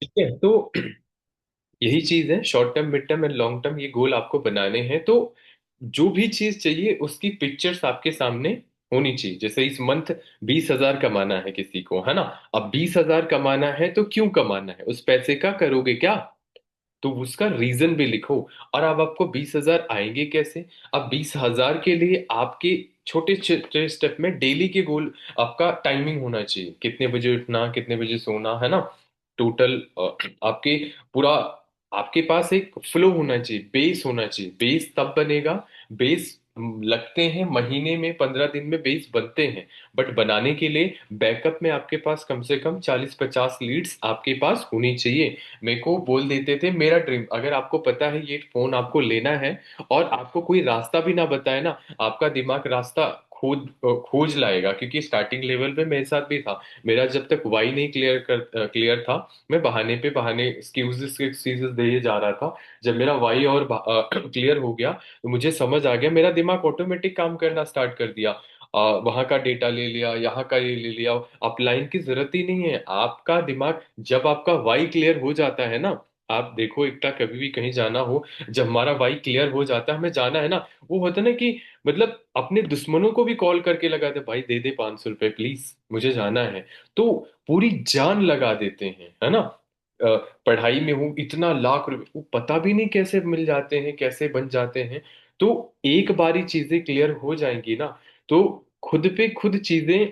ठीक है। तो यही चीज है, short term, mid term and long term, ये गोल आपको बनाने हैं। तो जो भी चीज चाहिए उसकी पिक्चर्स आपके सामने होनी चाहिए। जैसे इस मंथ 20,000 कमाना है किसी को, है ना। अब 20,000 कमाना है तो क्यों कमाना है, उस पैसे का करोगे क्या, तो उसका रीजन भी लिखो। और अब आपको 20,000 आएंगे कैसे। अब 20,000 के लिए आपके छोटे छोटे स्टेप में डेली के गोल, आपका टाइमिंग होना चाहिए, कितने बजे उठना, कितने बजे सोना, है ना। टोटल आपके पूरा, आपके पास एक फ्लो होना चाहिए, बेस होना चाहिए। बेस तब बनेगा, बेस लगते हैं महीने में, 15 दिन में बेस बनते हैं। बट बनाने के लिए बैकअप में आपके पास कम से कम 40-50 लीड्स आपके पास होनी चाहिए। मेरे को बोल देते थे मेरा ड्रीम, अगर आपको पता है ये फोन आपको लेना है और आपको कोई रास्ता भी ना बताए ना, आपका दिमाग रास्ता खोज खोज लाएगा। क्योंकि स्टार्टिंग लेवल पे मेरे साथ भी था। मेरा जब तक वाई नहीं क्लियर था, मैं बहाने पे बहाने एक्सक्यूजेस एक्सक्यूजेस दिए जा रहा था। जब मेरा वाई और क्लियर हो गया तो मुझे समझ आ गया, मेरा दिमाग ऑटोमेटिक काम करना स्टार्ट कर दिया। वहां का डेटा ले लिया, यहाँ का ये ले लिया। अपलाइन की जरूरत ही नहीं है। आपका दिमाग जब आपका वाई क्लियर हो जाता है ना, आप देखो एकटा, कभी भी कहीं जाना हो, जब हमारा वाई क्लियर हो जाता है, हमें जाना है ना, वो होता है ना कि मतलब अपने दुश्मनों को भी कॉल करके लगा दे, भाई दे दे 500 रुपए प्लीज, मुझे जाना है। तो पूरी जान लगा देते हैं, है ना। पढ़ाई में हूँ, इतना लाख रुपए वो पता भी नहीं कैसे मिल जाते हैं, कैसे बन जाते हैं। तो एक बारी चीजें क्लियर हो जाएंगी ना, तो खुद पे खुद चीजें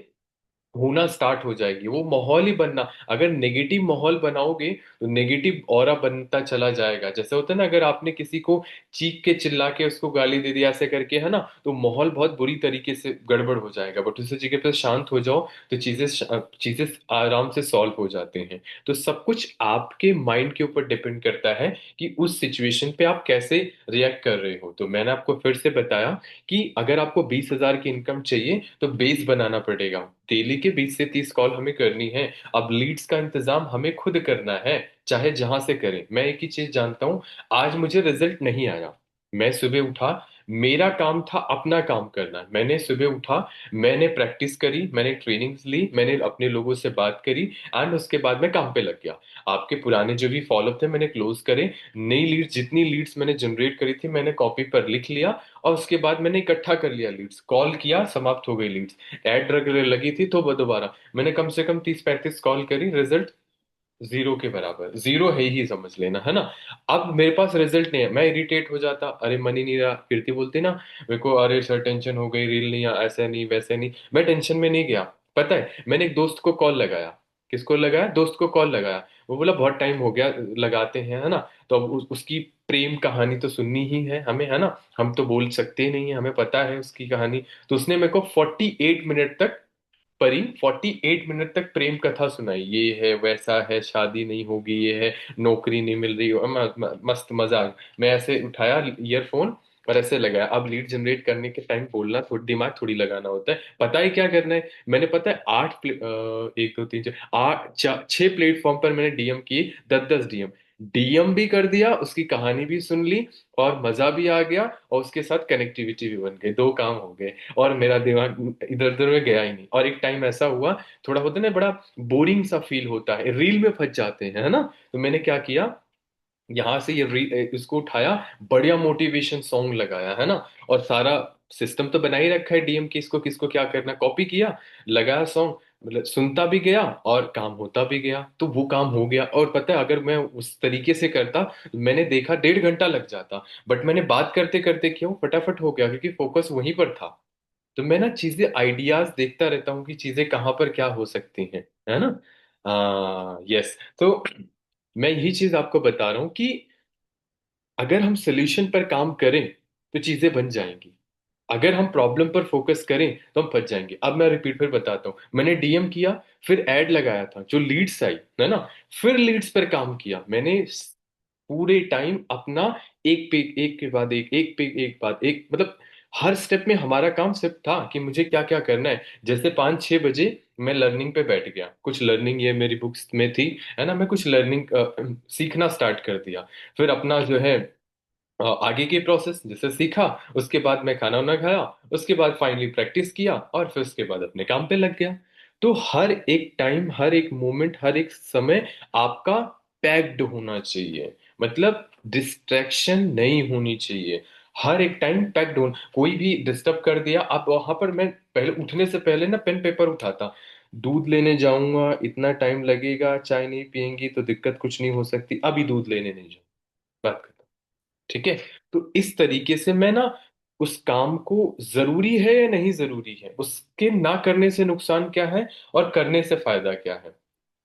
होना स्टार्ट हो जाएगी। वो माहौल ही बनना, अगर नेगेटिव माहौल बनाओगे तो नेगेटिव ऑरा बनता चला जाएगा। जैसे होता है ना, अगर आपने किसी को चीख के चिल्ला के उसको गाली दे दिया ऐसे करके, है ना, तो माहौल बहुत बुरी तरीके से गड़बड़ हो जाएगा। बट उसी जगह पे शांत हो जाओ तो चीजें आराम से सॉल्व हो जाते हैं। तो सब कुछ आपके माइंड के ऊपर डिपेंड करता है कि उस सिचुएशन पे आप कैसे रिएक्ट कर रहे हो। तो मैंने आपको फिर से बताया कि अगर आपको 20,000 की इनकम चाहिए तो बेस बनाना पड़ेगा। डेली के 20 से 30 कॉल हमें करनी है। अब लीड्स का इंतजाम हमें खुद करना है, चाहे जहां से करें। मैं एक ही चीज जानता हूं, आज मुझे रिजल्ट नहीं आया, मैं सुबह उठा, मेरा काम था अपना काम करना। मैंने सुबह उठा, मैंने प्रैक्टिस करी, मैंने ट्रेनिंग्स ली, मैंने अपने लोगों से बात करी, एंड उसके बाद मैं काम पे लग गया। आपके पुराने जो भी फॉलोअप थे मैंने क्लोज करे। नई लीड्स, जितनी लीड्स मैंने जनरेट करी थी, मैंने कॉपी पर लिख लिया। और उसके बाद मैंने इकट्ठा कर लिया लीड्स, कॉल किया, समाप्त हो गई लीड्स। ऐड लगी थी तो दोबारा मैंने कम से कम 30-35 कॉल करी, रिजल्ट जीरो के बराबर, जीरो है ही समझ लेना, है ना। अब मेरे पास रिजल्ट नहीं है, मैं इरिटेट हो जाता, अरे मन ही नहीं रहा, कीर्ति बोलती ना मेरे को, अरे सर टेंशन हो गई, रील नहीं, ऐसे नहीं वैसे नहीं। मैं टेंशन में नहीं गया। पता है, मैंने एक दोस्त को कॉल लगाया। किसको लगाया, दोस्त को कॉल लगाया। वो बोला बहुत टाइम हो गया, लगाते हैं, है ना। तो अब उसकी प्रेम कहानी तो सुननी ही है हमें, है ना। हम तो बोल सकते ही नहीं है, हमें पता है उसकी कहानी। तो उसने मेरे को 48 मिनट तक, परी 48 मिनट तक प्रेम कथा सुनाई। ये है, वैसा है, शादी नहीं होगी, ये है, नौकरी नहीं मिल रही हो, मस्त मजाक। मैं ऐसे उठाया ईयरफोन और ऐसे लगाया। अब लीड जनरेट करने के टाइम बोलना थोड़ी, दिमाग थोड़ी लगाना होता है। पता है क्या करना है, मैंने पता है 1 2 3 4 6 प्लेटफॉर्म पर मैंने डीएम किए, 10-10 डीएम। डीएम भी कर दिया, उसकी कहानी भी सुन ली, और मजा भी आ गया, और उसके साथ कनेक्टिविटी भी बन गई, दो काम हो गए। और मेरा दिमाग इधर उधर में गया ही नहीं। और एक टाइम ऐसा हुआ, थोड़ा होता है ना, बड़ा बोरिंग सा फील होता है, रील में फंस जाते हैं, है ना। तो मैंने क्या किया, यहाँ से ये इसको उठाया, बढ़िया मोटिवेशन सॉन्ग लगाया, है ना। और सारा सिस्टम तो बना ही रखा है डीएम की, इसको किसको क्या करना, कॉपी किया, लगाया सॉन्ग, मतलब सुनता भी गया और काम होता भी गया। तो वो काम हो गया। और पता है, अगर मैं उस तरीके से करता, मैंने देखा 1.5 घंटा लग जाता। बट मैंने बात करते करते क्यों, फटाफट हो गया, क्योंकि फोकस वहीं पर था। तो मैं ना चीजें, आइडियाज देखता रहता हूँ कि चीजें कहाँ पर क्या हो सकती हैं, है ना। यस। तो मैं यही चीज आपको बता रहा हूँ कि अगर हम सोल्यूशन पर काम करें तो चीजें बन जाएंगी। अगर हम प्रॉब्लम पर फोकस करें तो हम फंस जाएंगे। अब मैं रिपीट फिर बताता हूँ, मैंने डीएम किया, फिर एड लगाया था, जो लीड्स आई, है ना, फिर लीड्स पर काम किया मैंने पूरे टाइम अपना। एक पे एक के बाद एक पे एक बाद एक, मतलब हर स्टेप में हमारा काम सिर्फ था कि मुझे क्या क्या करना है। जैसे 5-6 बजे मैं लर्निंग पे बैठ गया, कुछ लर्निंग ये मेरी बुक्स में थी, है ना, मैं कुछ लर्निंग सीखना स्टार्ट कर दिया। फिर अपना जो है आगे की प्रोसेस जैसे सीखा, उसके बाद मैं खाना वाना खाया, उसके बाद फाइनली प्रैक्टिस किया, और फिर उसके बाद अपने काम पे लग गया। तो हर एक टाइम, हर एक मोमेंट, हर एक समय आपका पैक्ड होना चाहिए। मतलब डिस्ट्रैक्शन नहीं होनी चाहिए। हर एक टाइम पैक्ड हो, कोई भी डिस्टर्ब कर दिया, अब वहां पर मैं पहले उठने से पहले ना पेन पेपर उठाता, दूध लेने जाऊंगा, इतना टाइम लगेगा, चाय नहीं पियेंगी तो दिक्कत कुछ नहीं हो सकती, अभी दूध लेने नहीं जाऊँ, बात खत्म। ठीक है। तो इस तरीके से मैं ना उस काम को, जरूरी है या नहीं जरूरी है, उसके ना करने से नुकसान क्या है और करने से फायदा क्या है,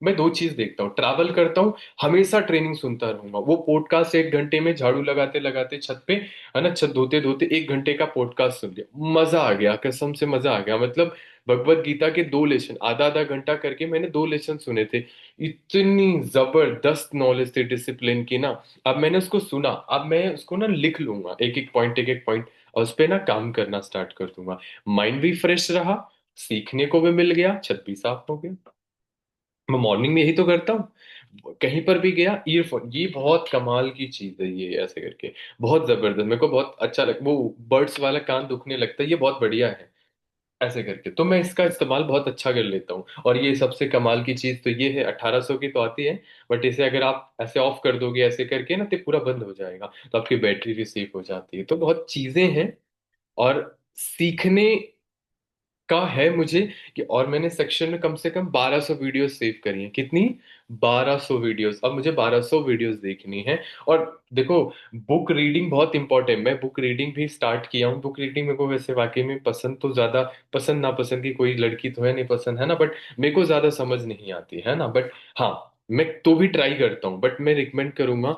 मैं दो चीज देखता हूँ। ट्रैवल करता हूँ, हमेशा ट्रेनिंग सुनता रहूंगा, वो पॉडकास्ट 1 घंटे में झाड़ू लगाते लगाते छत पे, है ना, छत धोते धोते 1 घंटे का पॉडकास्ट सुन लिया, मजा आ गया, कसम से मजा आ गया। मतलब भगवत गीता के 2 लेसन, आधा आधा घंटा करके मैंने 2 लेसन सुने थे। इतनी जबरदस्त नॉलेज थी डिसिप्लिन की ना। अब मैंने उसको सुना, अब मैं उसको ना लिख लूंगा, एक एक पॉइंट, और उस पे ना काम करना स्टार्ट कर दूंगा। माइंड भी फ्रेश रहा, सीखने को भी मिल गया, छत भी साफ हो गया। मैं मॉर्निंग में यही तो करता हूँ, कहीं पर भी गया ईयरफोन, ये बहुत कमाल की चीज है ये, ऐसे करके बहुत जबरदस्त, मेरे को बहुत अच्छा लग, वो बर्ड्स वाला कान दुखने लगता है, ये बहुत बढ़िया है। ऐसे करके तो मैं इसका इस्तेमाल बहुत अच्छा कर लेता हूँ। और ये सबसे कमाल की चीज तो ये है, 1800 की तो आती है, बट इसे अगर आप ऐसे ऑफ कर दोगे ऐसे करके ना, तो पूरा बंद हो जाएगा, तो आपकी बैटरी भी सेफ हो जाती है। तो बहुत चीजें हैं। और सीखने का है मुझे कि, और मैंने सेक्शन में कम से कम 1200 वीडियोस सेव करी हैं। कितनी? 1200 वीडियोस। अब मुझे 1200 वीडियोस देखनी है। और देखो, बुक रीडिंग बहुत इंपॉर्टेंट है, मैं बुक रीडिंग भी स्टार्ट किया हूँ। बुक रीडिंग मेरे को वैसे वाकई में पसंद, तो ज्यादा पसंद नापसंद की कोई लड़की तो है नहीं पसंद, है ना, बट मेरे को ज्यादा समझ नहीं आती है ना, बट हाँ, मैं तो भी ट्राई करता हूँ। बट मैं रिकमेंड करूंगा,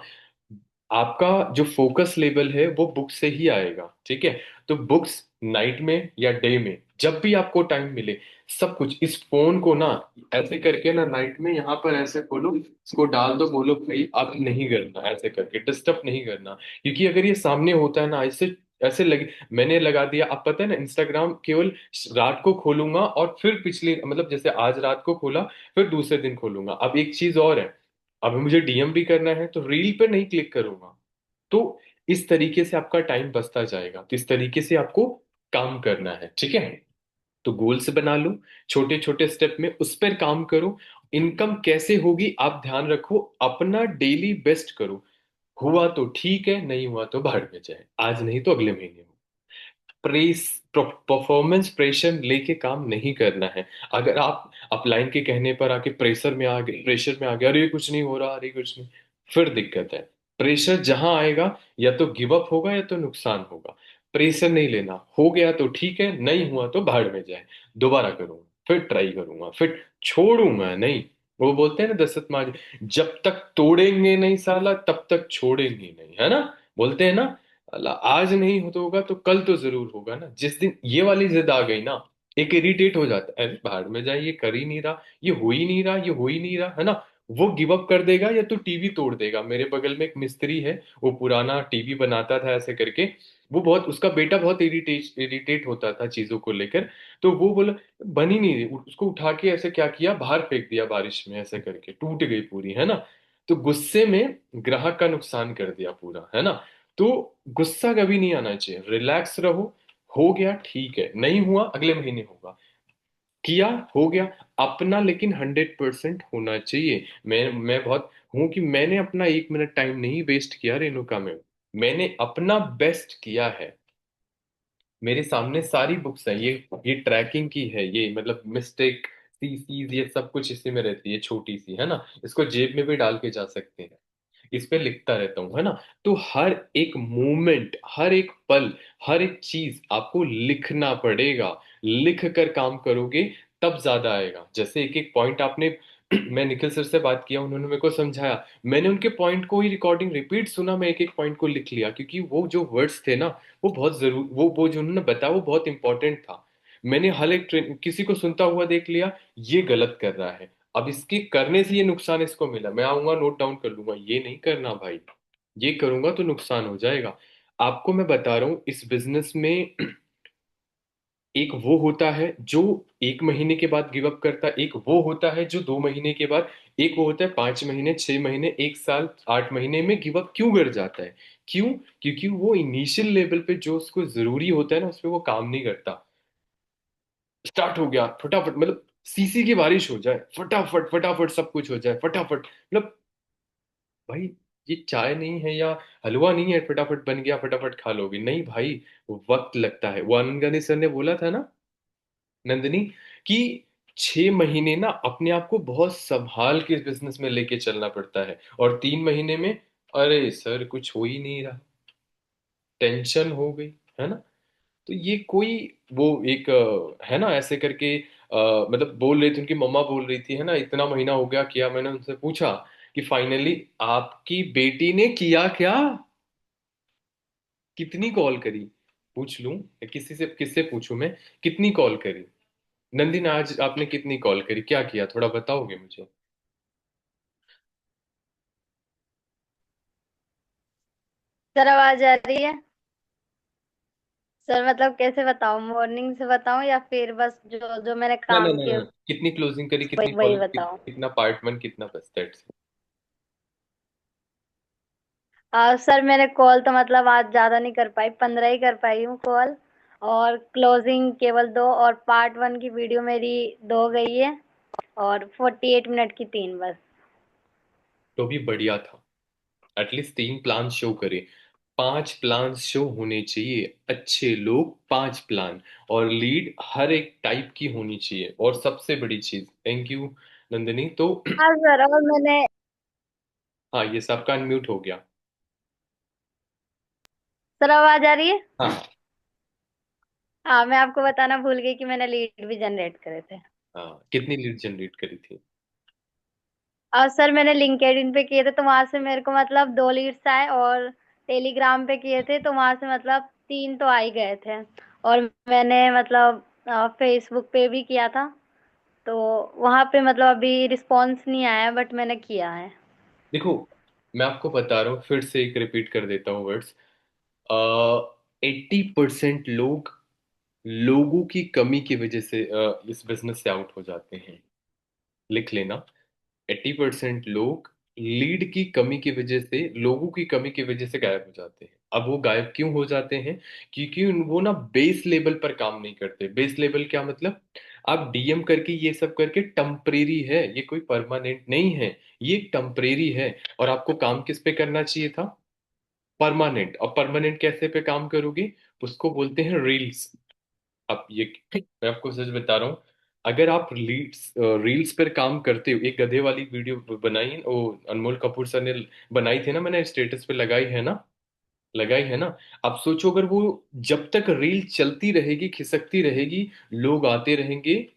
आपका जो फोकस लेवल है वो बुक से ही आएगा, ठीक है। तो बुक्स नाइट में या डे में, जब भी आपको टाइम मिले, सब कुछ, इस फोन को ना ऐसे करके ना नाइट में यहाँ पर ऐसे खोलो, इसको डाल दो, बोलो भाई आप नहीं करना, ऐसे करके डिस्टर्ब नहीं करना। क्योंकि अगर ये सामने होता है ना, इससे ऐसे लगे, मैंने लगा दिया, आप पता है ना, इंस्टाग्राम केवल रात को खोलूंगा और फिर पिछले, मतलब जैसे आज रात को खोला, फिर दूसरे दिन खोलूंगा। अब एक चीज और है, अब मुझे डीएम भी करना है तो रील पे नहीं क्लिक करूंगा। तो इस तरीके से आपका टाइम बचता जाएगा, तो इस तरीके से आपको काम करना है, ठीक है। तो गोल्स बना लो, छोटे छोटे स्टेप में उस पर काम करो। इनकम कैसे होगी आप ध्यान रखो, अपना डेली बेस्ट करो। हुआ तो ठीक है, नहीं हुआ तो भाड़ में जाए, आज नहीं तो अगले महीने हो। प्रेस परफॉर्मेंस प्रेशर लेके काम नहीं करना है। अगर आप अपलाइन के कहने पर आके प्रेशर में आ गए, प्रेशर में आ गए, अरे कुछ नहीं हो रहा, अरे कुछ नहीं, फिर दिक्कत है। प्रेशर जहां आएगा, या तो गिव अप होगा या तो नुकसान होगा। प्रेशर नहीं लेना, हो गया तो ठीक है, नहीं हुआ तो भाड़ में जाए, दोबारा करूंगा, फिर ट्राई करूंगा, फिर छोड़ूंगा नहीं। वो बोलते हैं ना दशरथ महाराज, जब तक तोड़ेंगे नहीं साला तब तक छोड़ेंगे नहीं, है ना, बोलते हैं ना। अल्लाह, आज नहीं हो तो होगा तो कल तो जरूर होगा ना। जिस दिन ये वाली जिद आ गई ना, एक इरिटेट हो जाता है, अरे भाड़ में जाए, ये कर ही नहीं रहा, ये हो ही नहीं रहा, ये हो ही नहीं रहा, है ना, वो गिव अप कर देगा या तो टीवी तोड़ देगा। मेरे बगल में एक मिस्त्री है, वो पुराना टीवी बनाता था ऐसे करके, वो बहुत, उसका बेटा बहुत इरिटेट इरिटेट होता था चीजों को लेकर। तो वो बोला, बन ही नहीं रही, उसको उठा के ऐसे क्या किया, बाहर फेंक दिया बारिश में, ऐसे करके टूट गई पूरी, है ना। तो गुस्से में ग्राहक का नुकसान कर दिया पूरा, है ना। तो गुस्सा कभी नहीं आना चाहिए, रिलैक्स रहो। हो गया ठीक है, नहीं हुआ अगले महीने होगा, किया हो गया। अपना लेकिन 100% होना चाहिए। मैं बहुत हूं कि मैंने अपना 1 मिनट टाइम नहीं वेस्ट किया रेणुका में, मैंने अपना बेस्ट किया है। मेरे सामने सारी बुक्स हैं, ये ट्रैकिंग की है, ये मतलब मिस्टेक, सीसीज, ये सब कुछ इसी में रहती है, छोटी सी, है ना, इसको जेब में भी डाल के जा सकते हैं। इस पे लिखता रहता हूँ, है ना। तो हर एक मोमेंट, हर एक पल, हर एक चीज आपको लिखना पड़ेगा। लिख कर काम करोगे तब ज्यादा आएगा। जैसे एक एक पॉइंट आपने मैं निखिल सर से बात किया, उन्होंने मेरे को समझाया, मैंने उनके पॉइंट को ही रिकॉर्डिंग रिपीट सुना, मैं एक एक पॉइंट को लिख लिया, क्योंकि वो जो वर्ड्स थे ना, वो बहुत जरूर, वो जो उन्होंने बताया वो बहुत इंपॉर्टेंट था। मैंने हर एक किसी को सुनता हुआ देख लिया, ये गलत कर रहा है, अब इसके करने से ये नुकसान इसको मिला, मैं आऊंगा नोट डाउन कर लूंगा, ये नहीं करना भाई, ये करूंगा तो नुकसान हो जाएगा। आपको मैं बता रहा हूं, इस बिजनेस में एक वो होता है जो 1 महीने के बाद गिव अप करता है, एक वो होता है जो 2 महीने के बाद, एक वो होता है 5 महीने, 6 महीने, 1 साल, 8 महीने में गिव अप क्यों कर जाता है। क्यों? क्योंकि वो इनिशियल लेवल पे जो उसको जरूरी होता है ना, उस पे वो काम नहीं करता। स्टार्ट हो गया फटाफट, मतलब सीसी की बारिश हो जाए, फटाफट फटाफट सब कुछ हो जाए फटाफट, मतलब भाई ये चाय नहीं है या हलवा नहीं है फटाफट बन गया फटाफट खा लोगे, नहीं भाई, वक्त लगता है। वो आनंद गांधी सर ने बोला था ना नंदिनी, कि 6 महीने ना अपने आप को बहुत संभाल के बिजनेस में लेके चलना पड़ता है, और 3 महीने में अरे सर कुछ हो ही नहीं रहा, टेंशन हो गई, है ना। तो ये कोई वो एक है ना ऐसे करके मतलब बोल रही थी, उनकी मम्मा बोल रही थी, है ना, इतना महीना हो गया किया, मैंने उनसे पूछा कि फाइनली आपकी बेटी ने किया क्या, कितनी कॉल करी, पूछ लूं किसी से, किससे पूछूं मैं, कितनी कॉल करी। नंदिनी आज आपने कितनी कॉल करी, क्या किया, थोड़ा बताओगे मुझे। सर आवाज आ रही है? सर मतलब कैसे बताऊं, मॉर्निंग से बताऊं या फिर बस जो जो मैंने ना ना काम ना किए ना, कितनी क्लोजिंग करी, वही कितनी वही कॉल, बताऊं? कितना पार्ट वन, कितना बस दैट्स। सर मैंने कॉल तो मतलब आज ज्यादा नहीं कर पाई, 15 ही कर पाई हूँ कॉल। और क्लोजिंग केवल 2, और पार्ट 1 की वीडियो मेरी 2 गई है, और 48 मिनट की 3 बस। तो भी बढ़िया था, एटलीस्ट 3 प्लान शो करे। 5 प्लान शो होने चाहिए, अच्छे लोग 5 प्लान, और लीड हर एक टाइप की होनी चाहिए, और सबसे बड़ी चीज, थैंक यू नंदिनी। तो हाँ सर, और मैंने। हाँ, ये सबका अनम्यूट हो गया। सर आवाज आ रही है? हाँ हाँ, मैं आपको बताना भूल गई कि मैंने लीड भी जनरेट करे थे। हाँ, कितनी लीड जनरेट करी थी। और सर मैंने लिंक्डइन पे किए थे तो वहां से मेरे को मतलब 2 लीड्स आए, और टेलीग्राम पे किए थे तो वहां से मतलब 3 तो आ ही गए थे। और मैंने मतलब फेसबुक पे भी किया था, तो वहां पे मतलब अभी रिस्पॉन्स नहीं आया, बट मैंने किया है। देखो, मैं आपको बता रहा हूँ, फिर से एक रिपीट कर देता हूँ वर्ड्स। 80% लोग लोगों की कमी की वजह से इस बिजनेस से आउट हो जाते हैं, लिख लेना। 80% लोग लीड की कमी की वजह से, लोगों की कमी की वजह से गायब हो जाते हैं। अब वो गायब क्यों हो जाते हैं, क्योंकि वो ना बेस लेवल पर काम नहीं करते। बेस लेवल क्या मतलब, आप डीएम करके ये सब करके टेम्परेरी है, ये कोई परमानेंट नहीं है, ये टेम्परेरी है। और आपको काम किस पे करना चाहिए था, परमानेंट। और परमानेंट कैसे पे काम करोगे, उसको बोलते हैं रील्स। अब ये मैं आपको सच बता रहा हूँ, अगर आप रील्स रील्स पर काम करते हो, एक गधे वाली वीडियो बनाई, वो अनमोल कपूर सर ने बनाई थी ना, मैंने स्टेटस पे लगाई है ना, लगाई है ना। आप सोचो, अगर वो जब तक रील चलती रहेगी, खिसकती रहेगी, लोग आते रहेंगे,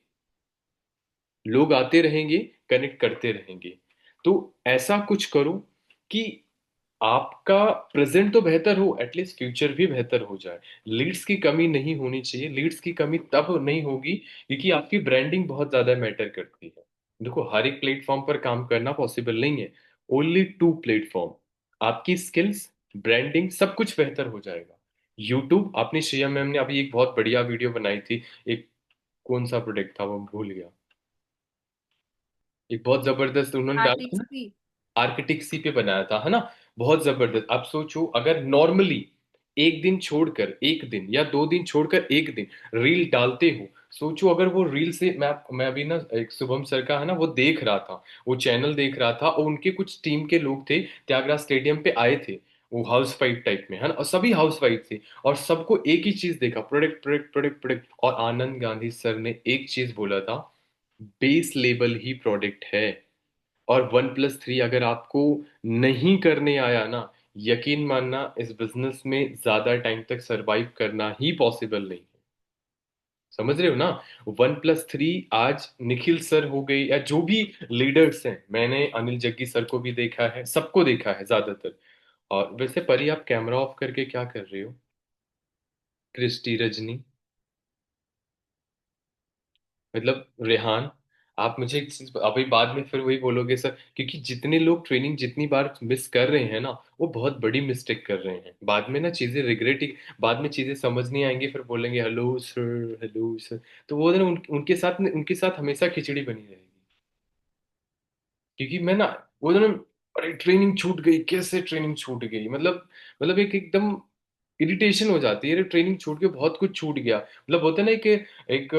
लोग आते रहेंगे, कनेक्ट करते रहेंगे। तो ऐसा कुछ करो कि आपका प्रेजेंट तो बेहतर हो, एटलीस्ट फ्यूचर भी बेहतर हो जाए। लीड्स की कमी नहीं होनी चाहिए। लीड्स की कमी तब नहीं होगी क्योंकि आपकी ब्रांडिंग बहुत ज्यादा मैटर करती है। देखो, हर एक प्लेटफॉर्म पर काम करना पॉसिबल नहीं है, ओनली 2 प्लेटफॉर्म। आपकी स्किल्स, ब्रांडिंग, सब कुछ बेहतर हो जाएगा। यूट्यूब, आपने श्रेया मैम ने अभी एक बहुत बढ़िया वीडियो बनाई थी, एक कौन सा प्रोडक्ट था वो भूल गया, एक बहुत जबरदस्त उन्होंने डाला था आर्टिक्स ना, की। आर्किटेक्ट सी पे बनाया था, है ना। बहुत जबरदस्त। आप सोचो, अगर नॉर्मली एक दिन छोड़कर, एक दिन या 2 दिन छोड़कर एक दिन रील डालते हो, सोचो अगर वो रील से, मैं अभी ना एक शुभम सर का है ना वो देख रहा था, वो चैनल देख रहा था, और उनके कुछ टीम के लोग थे, त्यागराज स्टेडियम पे आए थे, वो हाउस वाइफ टाइप में, है ना, और सभी हाउस वाइफ थे, और सबको एक ही चीज देखा, प्रोडक्ट प्रोडक्ट प्रोडक्ट प्रोडक्ट। और आनंद गांधी सर ने एक चीज बोला था, बेस लेवल ही प्रोडक्ट है। और 1+3 अगर आपको नहीं करने आया ना, यकीन मानना इस बिजनेस में ज्यादा टाइम तक सरवाइव करना ही पॉसिबल नहीं है। समझ रहे हो ना। 1+3 आज निखिल सर हो गए, या जो भी लीडर्स हैं, मैंने अनिल जग्गी सर को भी देखा है, सबको देखा है ज्यादातर। और वैसे परी, आप कैमरा ऑफ करके क्या कर रहे हो, क्रिस्टी, रजनी, मतलब रेहान, आप मुझे एक चीज अभी बाद में फिर वही बोलोगे सर, क्योंकि जितने लोग ट्रेनिंग जितनी बार मिस कर रहे हैं ना, वो बहुत बड़ी मिस्टेक कर रहे हैं। बाद में ना चीजें रिग्रेट ही, बाद में चीजें समझ नहीं आएंगी, फिर बोलेंगे हेलो सर, हेलो सर। तो वो ना उनके साथ हमेशा खिचड़ी बनी रहेगी। क्योंकि मैं ना, वो ना, अरे ट्रेनिंग छूट गई, कैसे ट्रेनिंग छूट गई, मतलब एक एकदम इरिटेशन हो जाती है, अरे ट्रेनिंग छूट गई, बहुत कुछ छूट गया, मतलब होता है ना, एक एक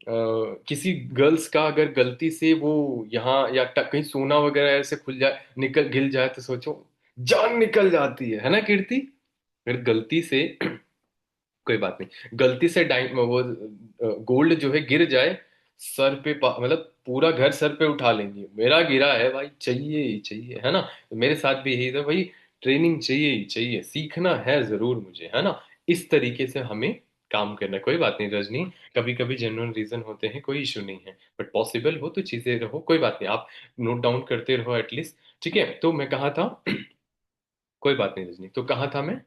किसी गर्ल्स का अगर गलती से वो यहाँ या कहीं सोना वगैरह ऐसे खुल जाए, निकल गिल जाए, तो सोचो जान निकल जाती है ना कीर्ति। अगर गलती से कोई बात नहीं, गलती से डाइम वो गोल्ड जो है गिर जाए सर पे, मतलब पूरा घर सर पे उठा लेंगे, मेरा गिरा है भाई, चाहिए ही चाहिए, है ना। तो मेरे साथ भी यही था भाई, ट्रेनिंग चाहिए ही चाहिए, सीखना है जरूर मुझे, है ना। इस तरीके से हमें काम करना है। कोई बात नहीं रजनी, कभी कभी जेन्युइन रीजन होते हैं, कोई इशू नहीं है, बट पॉसिबल हो तो चीजें रहो, कोई बात नहीं, आप नोट डाउन करते रहो एटलीस्ट। ठीक है, तो मैं कहा था कोई बात नहीं रजनी, तो कहा था मैं,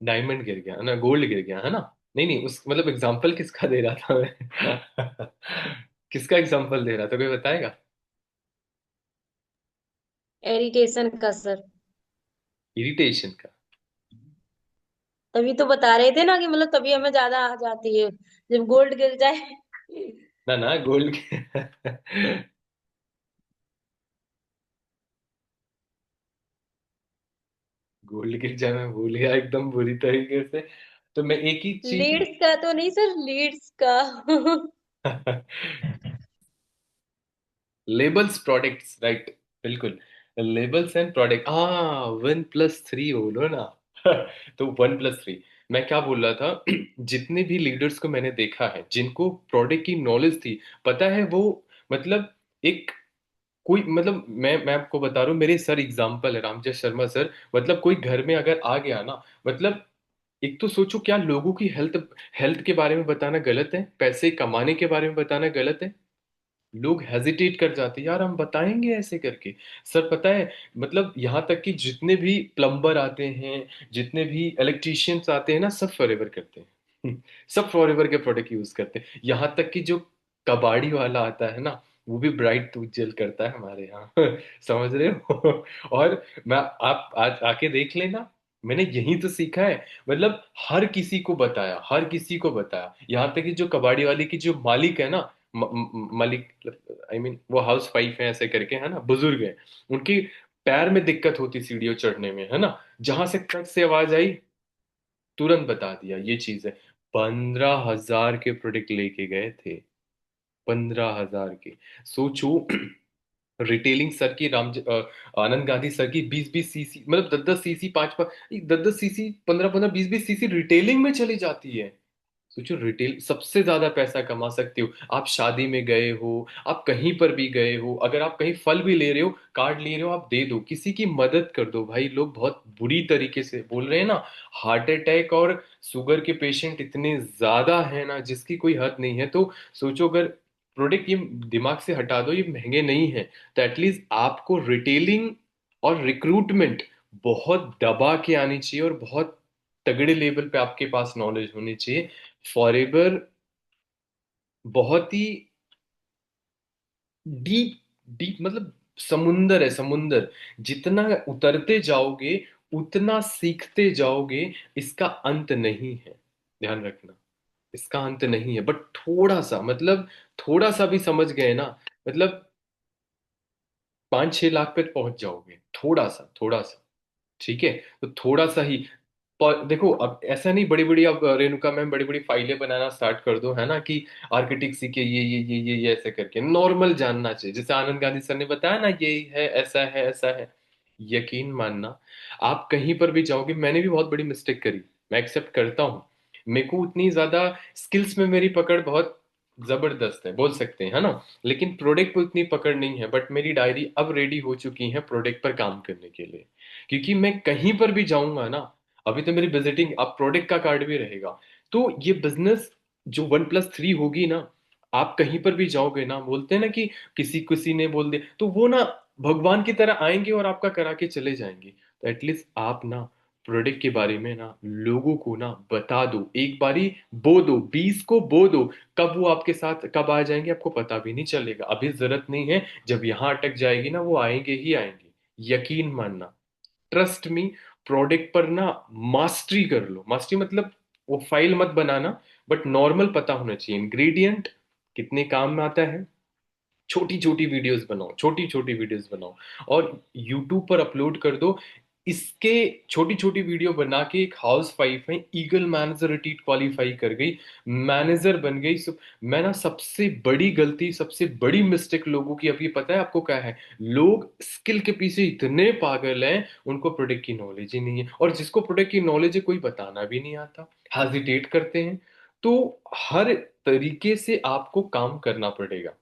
डायमंड गिर गया ना, गोल्ड गिर गया, है ना। नहीं नहीं, उस मतलब एग्जांपल किसका दे रहा था मैं किसका एग्जांपल दे रहा था, कोई बताएगा। एरिटेशन का सर। इरिटेशन का। तभी तो बता रहे थे ना कि मतलब तभी हमें ज्यादा आ जाती है जब गोल्ड गिर जाए। ना ना, गोल्ड गोल्ड गिर जाए, मैं भूल गया एकदम बुरी तरीके से। तो मैं एक ही चीज लीड्स का तो नहीं सर, लीड्स का। लेबल्स प्रोडक्ट्स, राइट, बिल्कुल। लेबल्स एंड प्रोडक्ट, हाँ, 1+3 बोलो ना तो 1+3, मैं क्या बोल रहा था जितने भी लीडर्स को मैंने देखा है जिनको प्रोडक्ट की नॉलेज थी, पता है वो, मतलब एक, कोई मतलब मैं आपको बता रहा हूँ, मेरे सर एग्जाम्पल है रामजय शर्मा सर, मतलब कोई घर में अगर आ गया ना, मतलब एक तो सोचो, क्या लोगों की हेल्थ हेल्थ के बारे में बताना गलत है, पैसे कमाने के बारे में बताना गलत है। लोग हेजिटेट कर जाते हैं, यार हम बताएंगे ऐसे करके। सर पता है, मतलब यहाँ तक कि जितने भी प्लम्बर आते हैं, जितने भी इलेक्ट्रिशियंस आते हैं ना, सब फॉरएवर करते हैं सब फॉरएवर के प्रोडक्ट यूज करते हैं, यहाँ तक कि जो कबाड़ी वाला आता है ना, वो भी ब्राइट टूथ जेल करता है हमारे यहाँ समझ रहे हो और मैं, आप आज आके देख लेना, मैंने यही तो सीखा है, मतलब हर किसी को बताया, हर किसी को बताया, यहाँ तक कि जो कबाड़ी वाले की जो मालिक है ना, मालिक, वो हाउस वाइफ है ऐसे करके, है ना, बुजुर्ग है, उनकी पैर में दिक्कत होती सीढ़ियों चढ़ने में, है ना, जहां से कट से आवाज आई, तुरंत बता दिया ये चीज है। 15,000 के प्रोडक्ट लेके गए थे, 15,000 के। सोचो रिटेलिंग सर की, आनंद गांधी सर की 20-20 सीसी, मतलब 10-10 सीसी, 5-5, 10-10 सीसी, 15-15, 20-20 सीसी रिटेलिंग में चली जाती है। सोचो, रिटेल सबसे ज्यादा पैसा कमा सकते हो आप, शादी में गए हो, आप कहीं पर भी गए हो, अगर आप कहीं फल भी ले रहे हो, कार्ड ले रहे हो, आप दे दो, किसी की मदद कर दो भाई। लोग बहुत बुरी तरीके से बोल रहे हैं ना, हार्ट अटैक और शुगर के पेशेंट इतने ज्यादा है ना, जिसकी कोई हद नहीं है। तो सोचो, अगर प्रोडक्ट ये दिमाग से हटा दो, ये महंगे नहीं है, तो एटलीस्ट आपको रिटेलिंग और रिक्रूटमेंट बहुत दबा के आनी चाहिए, और बहुत तगड़े लेवल पे आपके पास नॉलेज होनी चाहिए। फॉरएवर बहुत ही डीप, डीप मतलब समुंदर है, समुंदर। जितना उतरते जाओगे उतना सीखते जाओगे, इसका अंत नहीं है, ध्यान रखना, इसका अंत नहीं है। बट थोड़ा सा, मतलब थोड़ा सा भी समझ गए ना, मतलब 5-6 लाख पे पहुंच जाओगे, थोड़ा सा, थोड़ा सा। ठीक है, तो थोड़ा सा ही, पर देखो अब ऐसा नहीं बड़ी बड़ी, अब रेणुका मैम बड़ी बड़ी फाइलें बनाना स्टार्ट कर दो, है ना, कि आर्किटेक्ट सीखे ये ऐसे करके, नॉर्मल जानना चाहिए, जैसे आनंद गांधी सर ने बताया ना, ये है, ऐसा है, ऐसा है। यकीन मानना, आप कहीं पर भी जाओगे, मैंने भी बहुत बड़ी मिस्टेक करी, मैं एक्सेप्ट करता हूँ, मेरे को उतनी ज्यादा स्किल्स में मेरी पकड़ बहुत जबरदस्त है बोल सकते हैं, है ना, लेकिन प्रोडक्ट पे उतनी पकड़ नहीं है। बट मेरी डायरी अब रेडी हो चुकी है प्रोडक्ट पर काम करने के लिए, क्योंकि मैं कहीं पर भी जाऊंगा ना, अभी तो मेरी विजिटिंग, अब प्रोडक्ट का कार्ड भी रहेगा, तो ये बिजनेस जो 1+3 होगी ना, आप कहीं पर भी जाओगे ना, बोलते हैं ना कि किसी किसी ने बोल दिया, तो वो ना भगवान की तरह आएंगे और आपका करा के चले जाएंगे। तो एटलीस्ट आप ना प्रोडक्ट के बारे में ना लोगों को ना बता दो, एक बारी बो दो, 20 को बो दो, कब वो आपके साथ कब आ जाएंगे आपको पता भी नहीं चलेगा, अभी जरूरत नहीं है, जब यहाँ अटक जाएगी ना वो आएंगे ही आएंगे, यकीन मानना, ट्रस्ट मी। प्रोडक्ट पर ना मास्टरी कर लो, मास्टरी मतलब वो फाइल मत बनाना, बट नॉर्मल पता होना चाहिए, इंग्रेडिएंट कितने काम में आता है, छोटी छोटी वीडियोस बनाओ, छोटी छोटी वीडियोस बनाओ, और यूट्यूब पर अपलोड कर दो। इसके छोटी छोटी वीडियो बना के एक हाउस वाइफ है, ईगल मैनेजर टीट क्वालिफाई कर गई, मैनेजर बन गई। मैं ना, सबसे बड़ी गलती, सबसे बड़ी मिस्टेक लोगों की अभी पता है आपको क्या है? लोग स्किल के पीछे इतने पागल हैं, उनको प्रोडक्ट की नॉलेज ही नहीं है, और जिसको प्रोडक्ट की नॉलेज है कोई बताना भी नहीं आता, हेजिटेट करते हैं। तो हर तरीके से आपको काम करना पड़ेगा,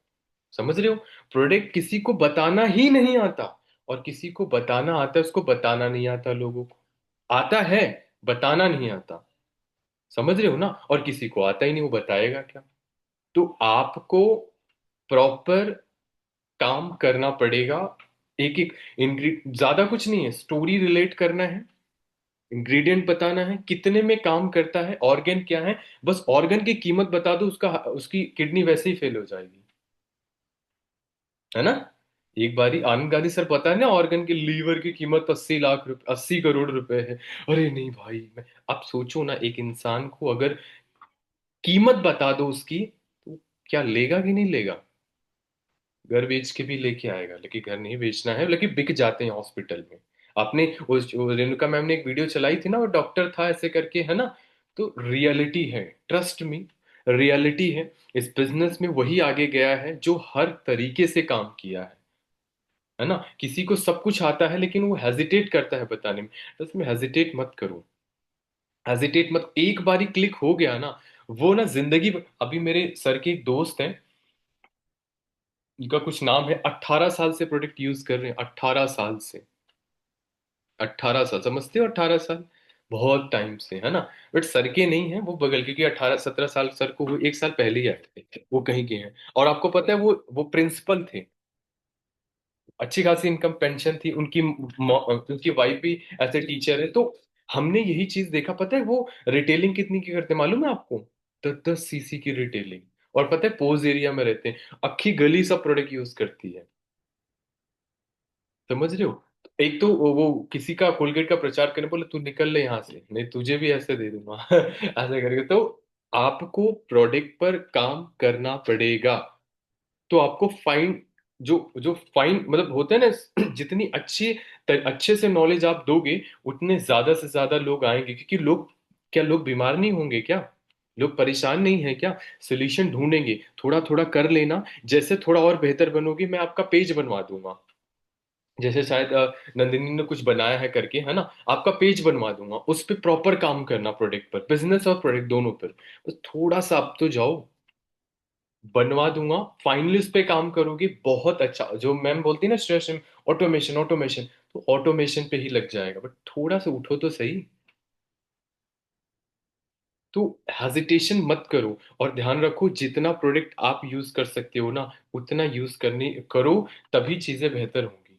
समझ रहे हो? प्रोडक्ट किसी को बताना ही नहीं आता, और किसी को बताना आता है, उसको बताना नहीं आता, लोगों को आता है, बताना नहीं आता, समझ रहे हो ना? और किसी को आता ही नहीं, वो बताएगा क्या? तो आपको प्रॉपर काम करना पड़ेगा। एक एक इंग्रेडिएंट, ज्यादा कुछ नहीं है, स्टोरी रिलेट करना है, इंग्रेडिएंट बताना है, कितने में काम करता है, ऑर्गन क्या है, बस ऑर्गन की कीमत बता दो, उसका उसकी किडनी वैसे ही फेल हो जाएगी, है ना? एक बारी आनंद गांधी सर, पता है ना, ऑर्गन के लीवर की कीमत 80 लाख रुपए, 80 करोड़ रुपए है। अरे नहीं भाई, मैं, आप सोचो ना, एक इंसान को अगर कीमत बता दो उसकी, तो क्या लेगा कि नहीं लेगा? घर बेच के भी लेके आएगा, लेकिन घर नहीं बेचना है, लेकिन बिक जाते हैं हॉस्पिटल में। आपने वो रेणुका मैम ने एक वीडियो चलाई थी ना, वो डॉक्टर था ऐसे करके, है ना? तो रियलिटी है, ट्रस्ट मी, रियलिटी है। इस बिजनेस में वही आगे गया है जो हर तरीके से काम किया है ना? किसी को सब कुछ आता है, लेकिन वो हेजिटेट करता है बताने में। तो उसमें हेजिटेट मत करो, हेजिटेट मत, एक बारी क्लिक हो गया ना, वो ना जिंदगी अभी मेरे सर के एक दोस्त हैं, उनका कुछ नाम है, 18 साल से प्रोडक्ट यूज कर रहे हैं, 18 साल से। 18 साल, समझते हो? 18 साल बहुत टाइम से, है ना? बट सर के नहीं है वो, बगल, क्योंकि 18 17 साल सर को, वो एक साल पहले ही आए थे, वो कहीं के हैं। और आपको पता है, वो प्रिंसिपल थे, अच्छी खासी इनकम, पेंशन थी उनकी, उनकी वाइफ भी ऐसे टीचर है। तो हमने यही चीज देखा, पता है वो रिटेलिंग कितनी की करते हैं मालूम है आपको? 10 10 सीसी की रिटेलिंग। और पता है, पोज एरिया में रहते हैं, अक्खी गली सब प्रोडक्ट यूज करती है, समझ रहे हो? एक तो वो किसी का कोलगेट का प्रचार करने बोले, तू निकल ले यहाँ से, नहीं तुझे भी ऐसे दे दूंगा ऐसे करके। तो आपको प्रोडक्ट पर काम करना पड़ेगा। तो आपको फाइन, जो जो फाइन मतलब होते हैं ना जितनी अच्छे से नॉलेज आप दोगे, उतने ज्यादा से ज्यादा लोग आएंगे, क्योंकि लोग, क्या लोग बीमार नहीं होंगे क्या? लोग परेशान नहीं है क्या? सोल्यूशन ढूंढेंगे, थोड़ा थोड़ा कर लेना। जैसे थोड़ा और बेहतर बनोगे, मैं आपका पेज बनवा दूंगा, जैसे शायद नंदिनी ने कुछ बनाया है करके, है ना? आपका पेज बनवा दूंगा, उस पे प्रॉपर काम करना, प्रोडक्ट पर, बिजनेस और प्रोडक्ट दोनों पर। बस थोड़ा सा आप तो जाओ, बनवा दूंगा। फाइनली उस पे काम करोगे, बहुत अच्छा, जो मैम बोलती है ना, स्ट्रेस, ऑटोमेशन ऑटोमेशन, तो ऑटोमेशन पे ही लग जाएगा, बट थोड़ा सा उठो तो सही। तो हेजिटेशन मत करो, और ध्यान रखो, जितना प्रोडक्ट आप यूज कर सकते हो ना, उतना यूज करने करो, तभी चीजें बेहतर होंगी,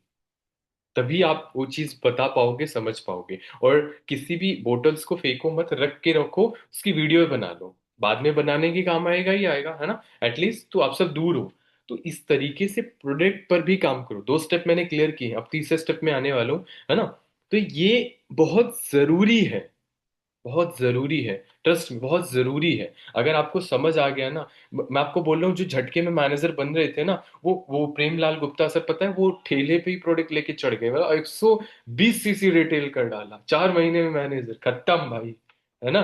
तभी आप वो चीज बता पाओगे, समझ पाओगे। और किसी भी बोटल्स को फेंको मत, रख के रखो, उसकी वीडियो बना लो, बाद में बनाने के काम आएगा ही आएगा, है ना? एटलीस्ट तो आप सब दूर हो। तो इस तरीके से प्रोडक्ट पर भी काम करो। 2 स्टेप मैंने क्लियर किए, अब तीसरे स्टेप में आने वाला हूँ, है ना? तो ये बहुत जरूरी है, बहुत जरूरी है, ट्रस्ट में बहुत जरूरी है। अगर आपको समझ आ गया ना, मैं आपको बोल रहा हूँ, जो झटके में मैनेजर बन रहे थे ना, वो प्रेमलाल गुप्ता सर, पता है, वो ठेले पे ही प्रोडक्ट लेके चढ़ गए, मतलब 120 सीसी रिटेल कर डाला, 4 महीने में मैनेजर खत्म भाई, है ना?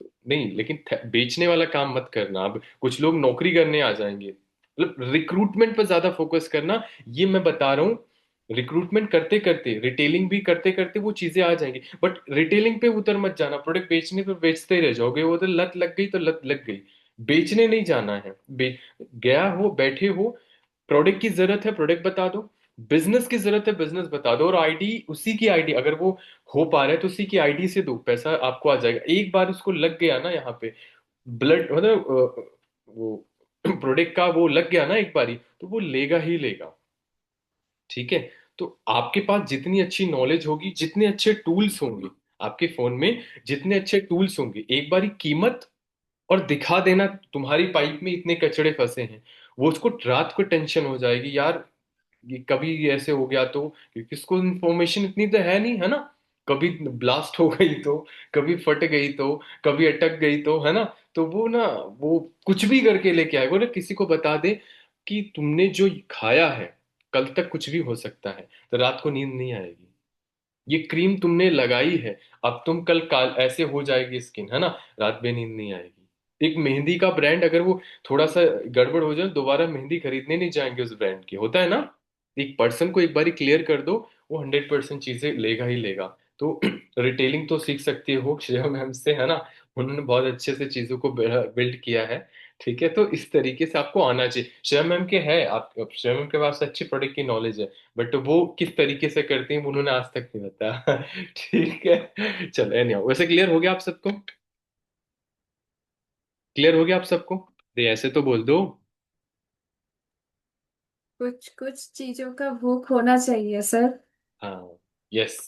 तो नहीं, लेकिन बेचने वाला काम मत करना। अब कुछ लोग नौकरी करने आ जाएंगे, मतलब रिक्रूटमेंट पर ज्यादा फोकस करना, ये मैं बता रहा हूँ। रिक्रूटमेंट करते करते, रिटेलिंग भी करते करते वो चीजें आ जाएंगी, बट रिटेलिंग पे उतर मत जाना, प्रोडक्ट बेचने पे बेचते ही रह जाओगे, वो तो लत लग गई तो लत लग गई। बेचने नहीं जाना है, गया हो, बैठे हो, प्रोडक्ट की जरूरत है, प्रोडक्ट बता दो, बिजनेस की जरूरत है, बिजनेस बता दो, और आईडी, उसी की आईडी, अगर वो हो पा रहा है तो उसी की आईडी से दो, पैसा आपको आ जाएगा। एक बार उसको लग गया ना यहाँ पे, ब्लड मतलब वो प्रोडक्ट का वो लग गया ना एक बारी, तो वो लेगा ही लेगा, ठीक है? तो आपके पास जितनी अच्छी नॉलेज होगी, जितने अच्छे टूल्स होंगे आपके फोन में, जितने अच्छे टूल्स होंगे, एक बारी कीमत और दिखा देना, तुम्हारी पाइप में इतने कचड़े फंसे हैं, वो उसको रात को टेंशन हो जाएगी यार, ये कभी ऐसे हो गया तो, क्योंकि उसको इन्फॉर्मेशन इतनी तो है नहीं, है ना? कभी ब्लास्ट हो गई तो, कभी फट गई तो, कभी अटक गई तो, है ना? तो वो ना, वो कुछ भी करके लेके आएगा ना, किसी को बता दे कि तुमने जो खाया है, कल तक कुछ भी हो सकता है, तो रात को नींद नहीं आएगी। ये क्रीम तुमने लगाई है, अब तुम कल काल ऐसे हो जाएगी स्किन, है ना, रात में नींद नहीं आएगी। एक मेहंदी का ब्रांड अगर वो थोड़ा सा गड़बड़ हो जाए, दोबारा मेहंदी खरीदने नहीं जाएंगे उस ब्रांड की, होता है ना। एक पर्सन को एक बार क्लियर कर दो, वो 100% चीजें लेगा ही लेगा। तो रिटेलिंग तो सीख सकती हो श्रेया मैम से, है ना, उन्होंने बहुत अच्छे से चीजों को बिल्ड किया है। ठीक है, तो इस तरीके से आपको आना चाहिए। श्रेया मैम के है, आप श्रेया मैम के पास अच्छी प्रोडक्ट की नॉलेज है, बट वो किस तरीके से करती हैं उन्होंने आज तक नहीं बताया। ठीक है, चलो एनी वैसे क्लियर हो गया आप सबको? क्लियर हो गया आप सबको? दे ऐसे तो बोल दो। कुछ कुछ चीजों का भूख होना चाहिए सर। हाँ, यस।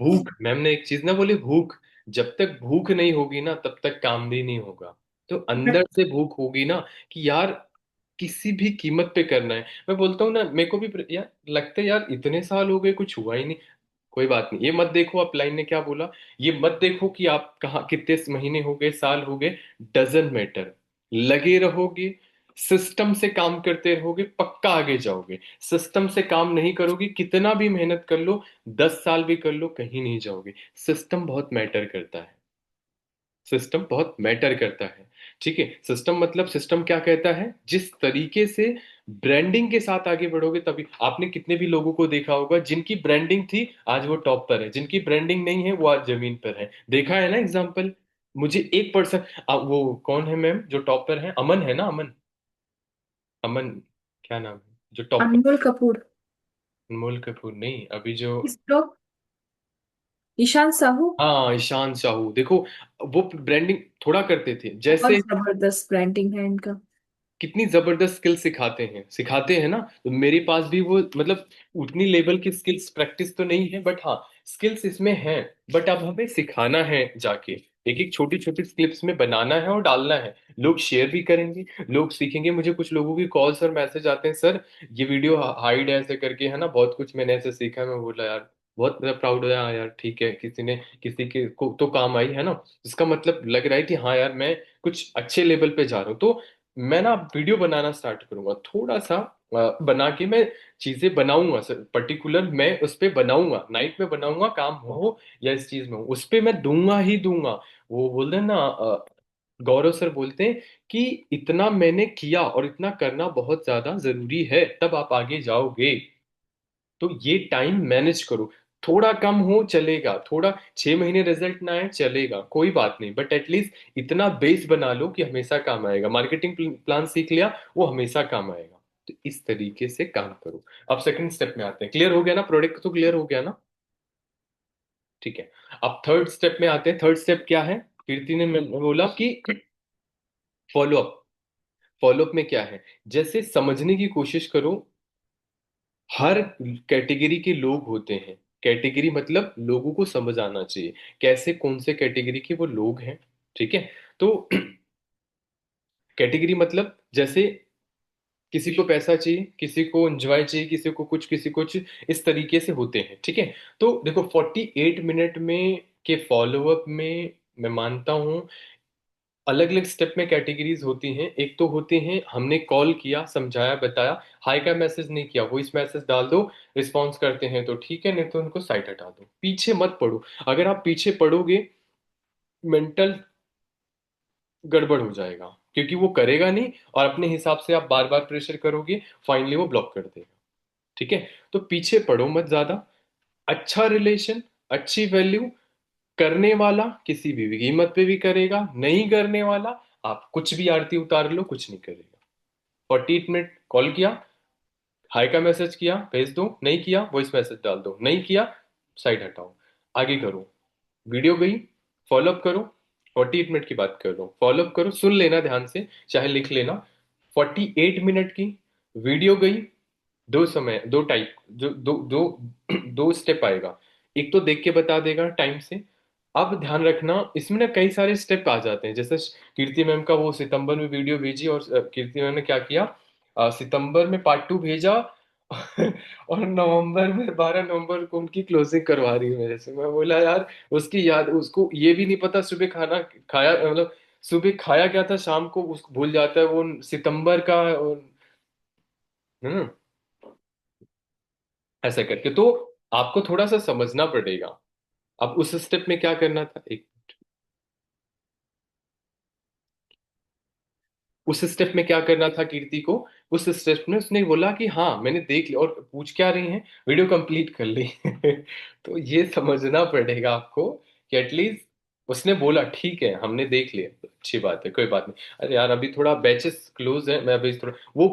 भूख, मैम ने एक चीज ना बोली, भूख। जब तक भूख नहीं होगी ना तब तक काम भी नहीं होगा। तो अंदर से भूख होगी ना कि यार किसी भी कीमत पे करना है। मैं बोलता हूँ ना, मेरे को भी यार लगता है यार इतने साल हो गए कुछ हुआ ही नहीं। कोई बात नहीं, ये मत देखो आप लाइन ने क्या बोला, ये मत देखो कि आप कहाँ कितने महीने हो गए, साल हो गए, डजेंट मैटर। लगे रहोगे, सिस्टम से काम करते रहोगे, पक्का आगे जाओगे। सिस्टम से काम नहीं करोगे, कितना भी मेहनत कर लो, 10 साल भी कर लो, कहीं नहीं जाओगे। सिस्टम बहुत मैटर करता है। सिस्टम बहुत मैटर करता है। ठीक है, सिस्टम मतलब सिस्टम क्या कहता है, जिस तरीके से ब्रांडिंग के साथ आगे बढ़ोगे तभी। आपने कितने भी लोगों को देखा होगा जिनकी ब्रांडिंग थी आज वो टॉप पर है, जिनकी ब्रांडिंग नहीं है वो आज जमीन पर है। देखा है ना एग्जाम्पल। मुझे 1%, वो कौन है मैम जो टॉप पर है, अमन है ना, अमन, अमन, क्या नाम है जो टॉप पर? अनमोल कपूर। अनमोल कपूर नहीं, अभी जो, किस लोग? ईशान साहू। हाँ ईशान साहू, देखो वो ब्रांडिंग थोड़ा करते थे बहुत जैसे, जबरदस्त ब्रांडिंग है इनका। कितनी जबरदस्त स्किल सिखाते हैं ना। तो मेरे पास भी वो मतलब उतनी लेवल की स्किल्स प्रैक्टिस तो नहीं है, बट हाँ स्किल्स इसमें हैं। बट अब हमें सिखाना है जाके, एक एक छोटी छोटी क्लिप्स में बनाना है और डालना है। लोग शेयर भी करेंगे, लोग सीखेंगे। मुझे कुछ लोगों की कॉल्स और मैसेज आते हैं, सर ये वीडियो हाइड ऐसे करके, है ना, बहुत कुछ मैंने ऐसे सीखा। मैं बोला यार बहुत मतलब प्राउड होया, हाँ यार ठीक है, किसी ने किसी के को तो काम आई, है ना। इसका मतलब लग रहा है कि हाँ यार मैं कुछ अच्छे लेवल पे जा रहा हूँ। तो मैं ना वीडियो बनाना स्टार्ट करूंगा थोड़ा सा, बना के मैं चीजें बनाऊंगा पर्टिकुलर, मैं उस पे बनाऊंगा, नाइट में बनाऊंगा, काम हो या इस चीज में हो उस पे मैं दूंगा ही दूंगा। वो बोलते हैं ना, गौरव सर बोलते हैं कि इतना मैंने किया और इतना करना बहुत ज्यादा जरूरी है, तब आप आगे जाओगे। तो ये टाइम मैनेज करो। थोड़ा कम हो चलेगा, थोड़ा 6 महीने रिजल्ट ना आए चलेगा, कोई बात नहीं, बट एटलीस्ट इतना बेस बना लो कि हमेशा काम आएगा। मार्केटिंग प्लान सीख लिया, वो हमेशा काम आएगा। तो इस तरीके से काम करो। अब सेकंड स्टेप में आते हैं, क्लियर हो गया ना, प्रोडक्ट तो क्लियर हो गया ना। ठीक है, अब थर्ड स्टेप में आते हैं। थर्ड स्टेप क्या है, कीर्ति ने बोला कि फॉलोअप। फॉलोअप में क्या है, जैसे समझने की कोशिश करो। हर कैटेगरी के लोग होते हैं। कैटेगरी मतलब लोगों को समझ आना चाहिए कैसे कौन से कैटेगरी के वो लोग हैं। ठीक है, तो कैटेगरी मतलब जैसे किसी को पैसा चाहिए, किसी को एंजॉय चाहिए, किसी को कुछ, किसी को कुछ, इस तरीके से होते हैं। ठीक है, तो देखो 48 मिनट में के फॉलोअप में मैं मानता हूँ अलग अलग स्टेप में कैटेगरीज होती हैं। एक तो होते हैं हमने कॉल किया, समझाया, बताया, हाई का मैसेज नहीं किया, वॉइस मैसेज डाल दो, रिस्पॉन्स करते हैं तो ठीक है, नहीं तो उनको साइड हटा दो, पीछे मत पड़ो। अगर आप पीछे पड़ोगे मेंटल गड़बड़ हो जाएगा, क्योंकि वो करेगा नहीं और अपने हिसाब से आप बार बार प्रेशर करोगे, फाइनली वो ब्लॉक कर देगा। ठीक है, तो पीछे पड़ो मत ज्यादा। अच्छा रिलेशन, अच्छी वैल्यू, करने वाला किसी भी कीमत पे भी करेगा, नहीं करने वाला आप कुछ भी आरती उतार लो कुछ नहीं करेगा। 48 मिनट कॉल किया, हाई का मैसेज किया भेज दो, नहीं किया वॉइस मैसेज डाल दो, नहीं किया साइड हटाओ, आगे करो। वीडियो गई, फॉलोअप करो। 48 मिनट की बात कर रहा हूँ, फॉलोअप करो, सुन लेना ध्यान से, चाहे लिख लेना। 48 मिनट की वीडियो गई, दो समय, दो टाइप, जो दो दो दो स्टेप आएगा। एक तो देख के बता देगा टाइम से। अब ध्यान रखना इसमें ना कई सारे स्टेप आ जाते हैं, जैसे कीर्ति मैम का वो सितंबर में वीडियो भेजी और कीर्ति मैम ने क्या किया, सितंबर में पार्ट 2 भेजा। और नवंबर में 12 नवंबर को उनकी क्लोजिंग करवा रही है मेरे से। मैं बोला यार उसकी याद, उसको ये भी नहीं पता सुबह खाना खाया, मतलब सुबह खाया क्या था, शाम को उसको भूल जाता है वो सितंबर का। हम्म, ऐसा करके तो आपको थोड़ा सा समझना पड़ेगा। अब उस स्टेप में क्या करना था, एक, उस स्टेप में क्या करना था कीर्ति को, उस स्टेप में उसने बोला कि हाँ मैंने देख लिया, और पूछ क्या रही हैं, वीडियो कंप्लीट कर ली। तो ये समझना पड़ेगा आपको कि एटलीस्ट उसने बोला ठीक है हमने देख लिया, तो अच्छी बात है, कोई बात नहीं। अरे यार अभी थोड़ा बैचेस क्लोज है, मैं अभी थोड़ा वो,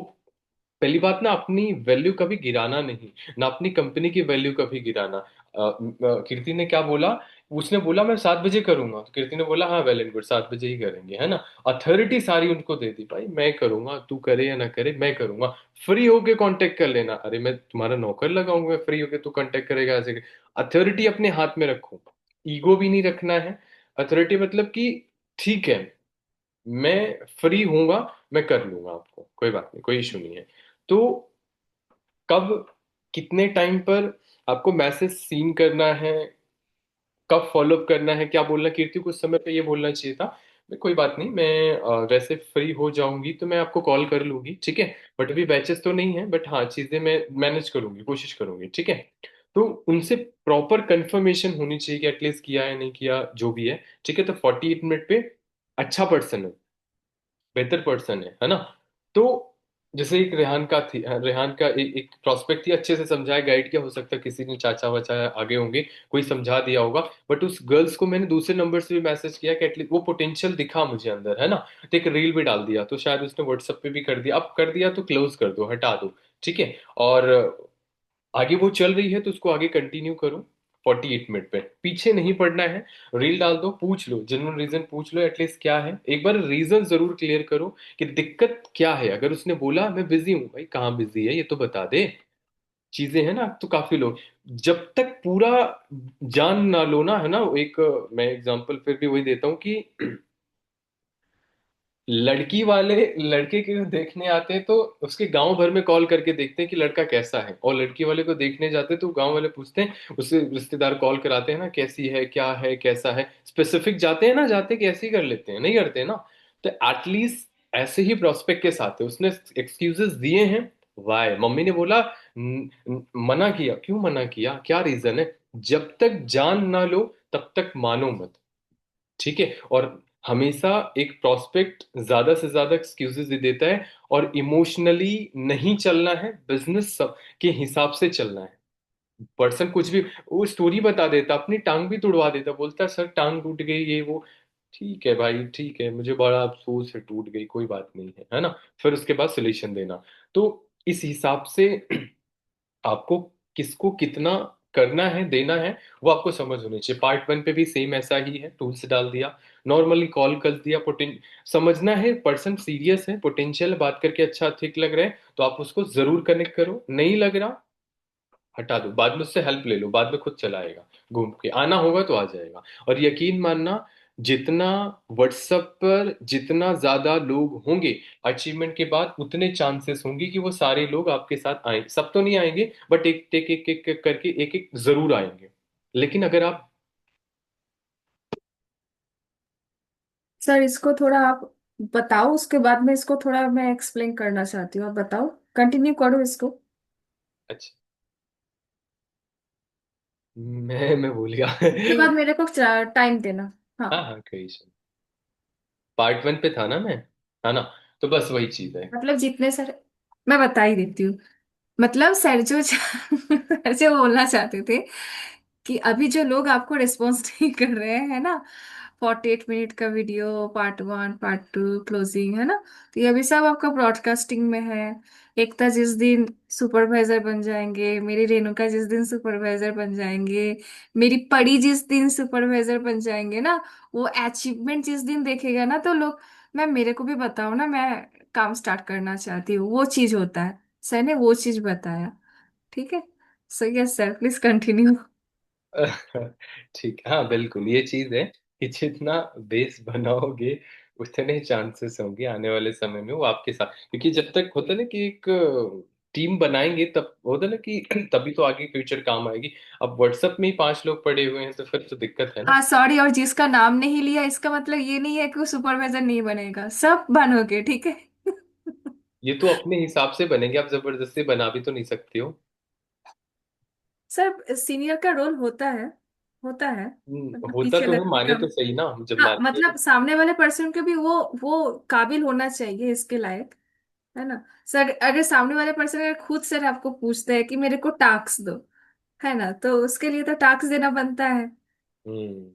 पहली बात ना अपनी वैल्यू कभी गिराना नहीं, ना अपनी कंपनी की वैल्यू कभी गिराना। कीर्ति ने क्या बोला, उसने बोला मैं 7 बजे करूंगा, तो कीर्ति ने बोला हाँ वेल एंड गुड, 7 बजे ही करेंगे, है ना। अथॉरिटी सारी उनको दे दी, भाई मैं करूंगा, तू करे या ना करे मैं करूंगा, फ्री होके कांटेक्ट कर लेना। अरे मैं तुम्हारा नौकर लगाऊंगा, फ्री होके तू कांटेक्ट करेगा ऐसे। अथॉरिटी अपने हाथ में रखो, ईगो भी नहीं रखना है। अथॉरिटी मतलब कि ठीक है मैं फ्री हूंगा, मैं कर लूंगा आपको, कोई बात नहीं, कोई इशू नहीं है। तो कब, कितने टाइम पर आपको मैसेज सीन करना है, कब फॉलो अप करना है, क्या बोलना, कीर्ति को उस समय पे ये बोलना चाहिए था, कोई बात नहीं मैं वैसे फ्री हो जाऊंगी तो मैं आपको कॉल कर लूंगी, ठीक है। बट अभी बैचेस तो नहीं है, बट हाँ चीजें मैं मैनेज करूंगी, कोशिश करूंगी, ठीक है। तो उनसे प्रॉपर कंफर्मेशन होनी चाहिए कि एटलीस्ट किया है नहीं किया जो भी है, ठीक है। तो 48 मिनट पे अच्छा पर्सन है, बेहतर पर्सन है ना। तो जैसे एक रेहान का थी, रेहान का एक प्रोस्पेक्ट थी, अच्छे से समझाया गाइड किया, हो सकता है किसी ने चाचा वाचा आगे होंगे कोई समझा दिया होगा। बट उस गर्ल्स को मैंने दूसरे नंबर से भी मैसेज किया कि एटलीस्ट वो पोटेंशियल दिखा मुझे अंदर, है ना। तो एक रील भी डाल दिया, तो शायद उसने व्हाट्सएप पे भी कर दिया, अब कर दिया तो क्लोज कर दो, हटा दो, ठीक है। और आगे वो चल रही है तो उसको आगे कंटिन्यू करो। 48 मिनट पे पीछे नहीं पड़ना है, रील डाल दो, पूछ लो, जेन्युइन रीजन पूछ लो एटलीस्ट क्या है, एक बार रीजन जरूर क्लियर करो कि दिक्कत क्या है। अगर उसने बोला मैं बिजी हूं, भाई कहाँ बिजी है ये तो बता दे। चीजें हैं ना, तो काफी लोग जब तक पूरा जान ना लो ना, है ना, एक मैं एग्जांपल फिर भी वही देता हूँ कि लड़की वाले लड़के के देखने आते हैं तो उसके गांव भर में कॉल करके देखते हैं कि लड़का कैसा है, और लड़की वाले को देखने जाते हैं तो गांव वाले पूछते हैं, उससे रिश्तेदार कॉल कराते हैं ना, कैसी है क्या है कैसा है, स्पेसिफिक जाते हैं ना, जाते कैसे ही कर लेते हैं, नहीं करते हैं ना। तो एटलीस्ट ऐसे ही प्रोस्पेक्ट के साथ है, उसने एक्सक्यूजेस दिए हैं, वाई मम्मी ने बोला, मना किया, क्यों मना किया, क्या रीजन है, जब तक जान ना लो तब तक मानो मत, ठीक है। और हमेशा एक प्रोस्पेक्ट ज्यादा से ज्यादा एक्सक्यूजेस दे देता है, और इमोशनली नहीं चलना है, बिजनेस के हिसाब से चलना है। पर्सन कुछ भी वो स्टोरी बता देता, अपनी टांग भी तुड़वा देता, बोलता सर टांग टूट गई ये वो, ठीक है भाई ठीक है, मुझे बड़ा अफसोस है टूट गई, कोई बात नहीं है, है ना। फिर उसके बाद सोल्यूशन देना। तो इस हिसाब से आपको किसको कितना करना है देना है वो आपको समझ होनी चाहिए। पार्ट 1 पे भी सेम ऐसा ही है, टूल्स डाल दिया, नॉर्मली कॉल कर दिया, समझना है पर्सन सीरियस है, पोटेंशियल बात करके अच्छा ठीक लग रहा है तो आप उसको जरूर कनेक्ट करो, नहीं लग रहा हटा दो, बाद में उससे हेल्प ले लो, बाद में खुद चलाएगा, घूम के आना होगा तो आ जाएगा। और यकीन मानना, जितना व्हाट्सएप पर जितना ज्यादा लोग होंगे अचीवमेंट के बाद, उतने चांसेस होंगे कि वो सारे लोग आपके साथ आएंगे, सब तो नहीं आएंगे बट एक एक एक एक करके एक एक जरूर आएंगे। लेकिन अगर आप, सर इसको थोड़ा आप बताओ, उसके बाद में इसको थोड़ा मैं एक्सप्लेन करना चाहती हूँ, आप बताओ, कंटिन्यू करो इसको। अच्छा मैं भूल गया। उसके बाद मेरे को टाइम देना। हाँ। हाँ हाँ कही, पार्ट 1 पे था ना मैं, है ना। तो बस वही चीज है। मतलब जितने सर, मैं बता ही देती हूँ। मतलब सर जो सर जो बोलना चाहते थे कि अभी जो लोग आपको रिस्पॉन्स नहीं कर रहे हैं, है ना, 48 मिनट का वीडियो, पार्ट 1 पार्ट 2 क्लोजिंग, है ना, तो ये अभी सब आपका ब्रॉडकास्टिंग में है। एकता जिस दिन सुपरवाइजर बन जाएंगे, मेरी रेणुका जिस दिन सुपरवाइजर बन जाएंगे, मेरी परी जिस दिन सुपरवाइजर बन जाएंगे ना, वो अचीवमेंट जिस दिन देखेगा ना तो लोग, मैम मेरे को भी बताओ ना, मैं काम स्टार्ट करना चाहती हूँ, वो चीज होता है। सर ने वो चीज बताया। ठीक है। So yes sir, please continue. ठीक, हाँ बिल्कुल ये चीज है कि जितना बेस बनाओगे उतने चांसेस होंगे आने वाले समय में वो आपके साथ, क्योंकि जब तक होता है ना कि एक टीम बनाएंगे तब होता है ना कि तभी तो आगे फ्यूचर काम आएगी। अब व्हाट्सएप में ही 5 लोग पड़े हुए हैं तो फिर तो दिक्कत है ना। हाँ सॉरी, और जिसका नाम नहीं लिया इसका मतलब ये नहीं है कि वो सुपरवाइजर नहीं बनेगा, सब बनोगे, ठीक है। ये तो अपने हिसाब से बनेंगे, आप जबरदस्ती बना भी तो नहीं सकते हो। सर सीनियर का रोल होता है, होता है। मतलब होता पीछे तो है, लगने माने का। तो सही ना, जब हाँ मानते हैं। मतलब सामने वाले पर्सन के भी वो काबिल होना चाहिए इसके लायक, है ना। सर अगर सामने वाले पर्सन अगर खुद से आपको पूछते हैं कि मेरे को टास्क दो, है ना, तो उसके लिए तो टास्क देना बनता है। हम्म।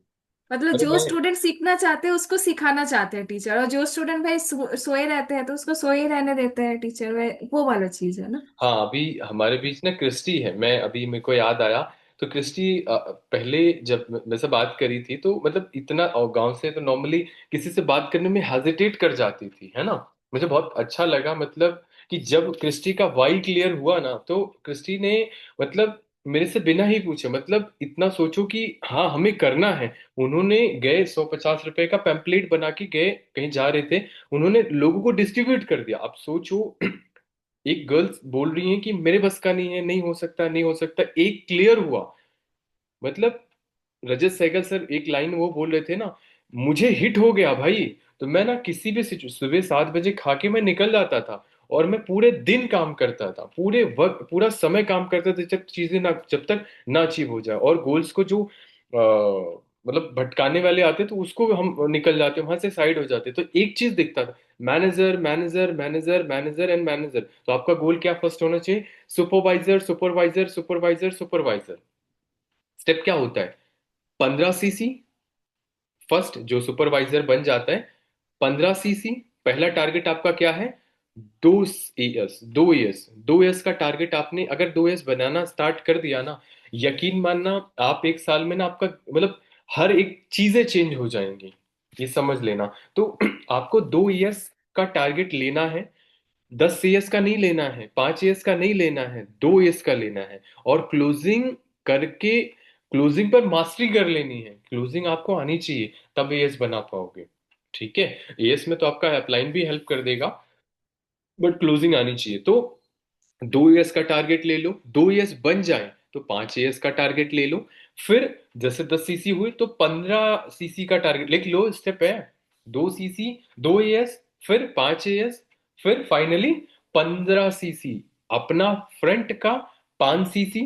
मतलब अरे जो मैं स्टूडेंट सीखना चाहते हैं उसको सिखाना चाहते हैं टीचर, और जो स्टूडेंट भाई सोए रहते हैं तो उसको सोए रहने देते हैं टीचर, वो वाला चीज है ना। हाँ, अभी हमारे बीच ना क्रिस्टी है, मैं अभी मेरे को याद आया। तो क्रिस्टी पहले जब मेरे से बात करी थी तो मतलब इतना, और गांव से तो नॉर्मली किसी से बात करने में हेजिटेट कर जाती थी, है ना। मुझे बहुत अच्छा लगा मतलब कि जब क्रिस्टी का वाई क्लियर हुआ ना, तो क्रिस्टी ने मतलब मेरे से बिना ही पूछे, मतलब इतना सोचो कि हाँ हमें करना है। उन्होंने गए 150 रुपए का पैम्पलेट बना के गए, कहीं जा रहे थे, उन्होंने लोगों को डिस्ट्रीब्यूट कर दिया। आप सोचो, एक गर्ल्स बोल रही हैं कि मेरे बस का नहीं है, नहीं हो सकता, नहीं हो सकता, एक क्लियर हुआ। मतलब रजत सहगल सर एक लाइन वो बोल रहे थे ना, मुझे हिट हो गया भाई। तो मैं ना किसी भी सुबह 7 बजे खा के मैं निकल जाता था, और मैं पूरे दिन काम करता था, पूरे वक्त पूरा समय काम करता था, जब चीजें ना, जब तक ना अचीव हो जाए। और गोल्स को जो मतलब भटकाने वाले आते तो उसको हम निकल जाते, वहां से साइड हो जाते। तो एक चीज दिखता था, manager manager manager manager and manager. तो आपका गोल क्या फर्स्ट होना चाहिए? Supervisor supervisor supervisor supervisor. Step क्या होता है? 15 सीसी। फर्स्ट जो सुपरवाइजर बन जाता है, 15 सीसी। पहला टारगेट आपका क्या है? 2 ईयर्स, 2 ईयर्स, 2 ईयर्स का टारगेट आपने अगर 2 ईयर्स बनाना स्टार्ट कर दिया ना, यकीन मानना, आप एक साल में ना आपका मतलब हर एक चीजें चेंज हो जाएंगी, ये समझ लेना। तो आपको 2 ईयर्स का टारगेट लेना है, 10 ईयर्स का नहीं लेना है, 5 ईयर्स का नहीं लेना है, 2 ईयर्स का लेना है। और क्लोजिंग करके, क्लोजिंग पर मास्टरी कर लेनी है, क्लोजिंग आपको आनी चाहिए, तब एएस बना पाओगे। ठीक है। एएस में तो आपका अपलाइन भी हेल्प कर देगा, बट क्लोजिंग आनी चाहिए। तो 2 ईयर्स का टारगेट ले लो, 2 ईयर्स बन जाए तो 5 ईयर्स का टारगेट ले लो। फिर जैसे 10 सीसी हुई तो 15 सीसी का टारगेट लिख लो, स्टेप है। 2 सीसी, 2 ईयर्स, फिर 5 ईयर्स, फिर फाइनली 15 सीसी। अपना फ्रंट का 5 सीसी,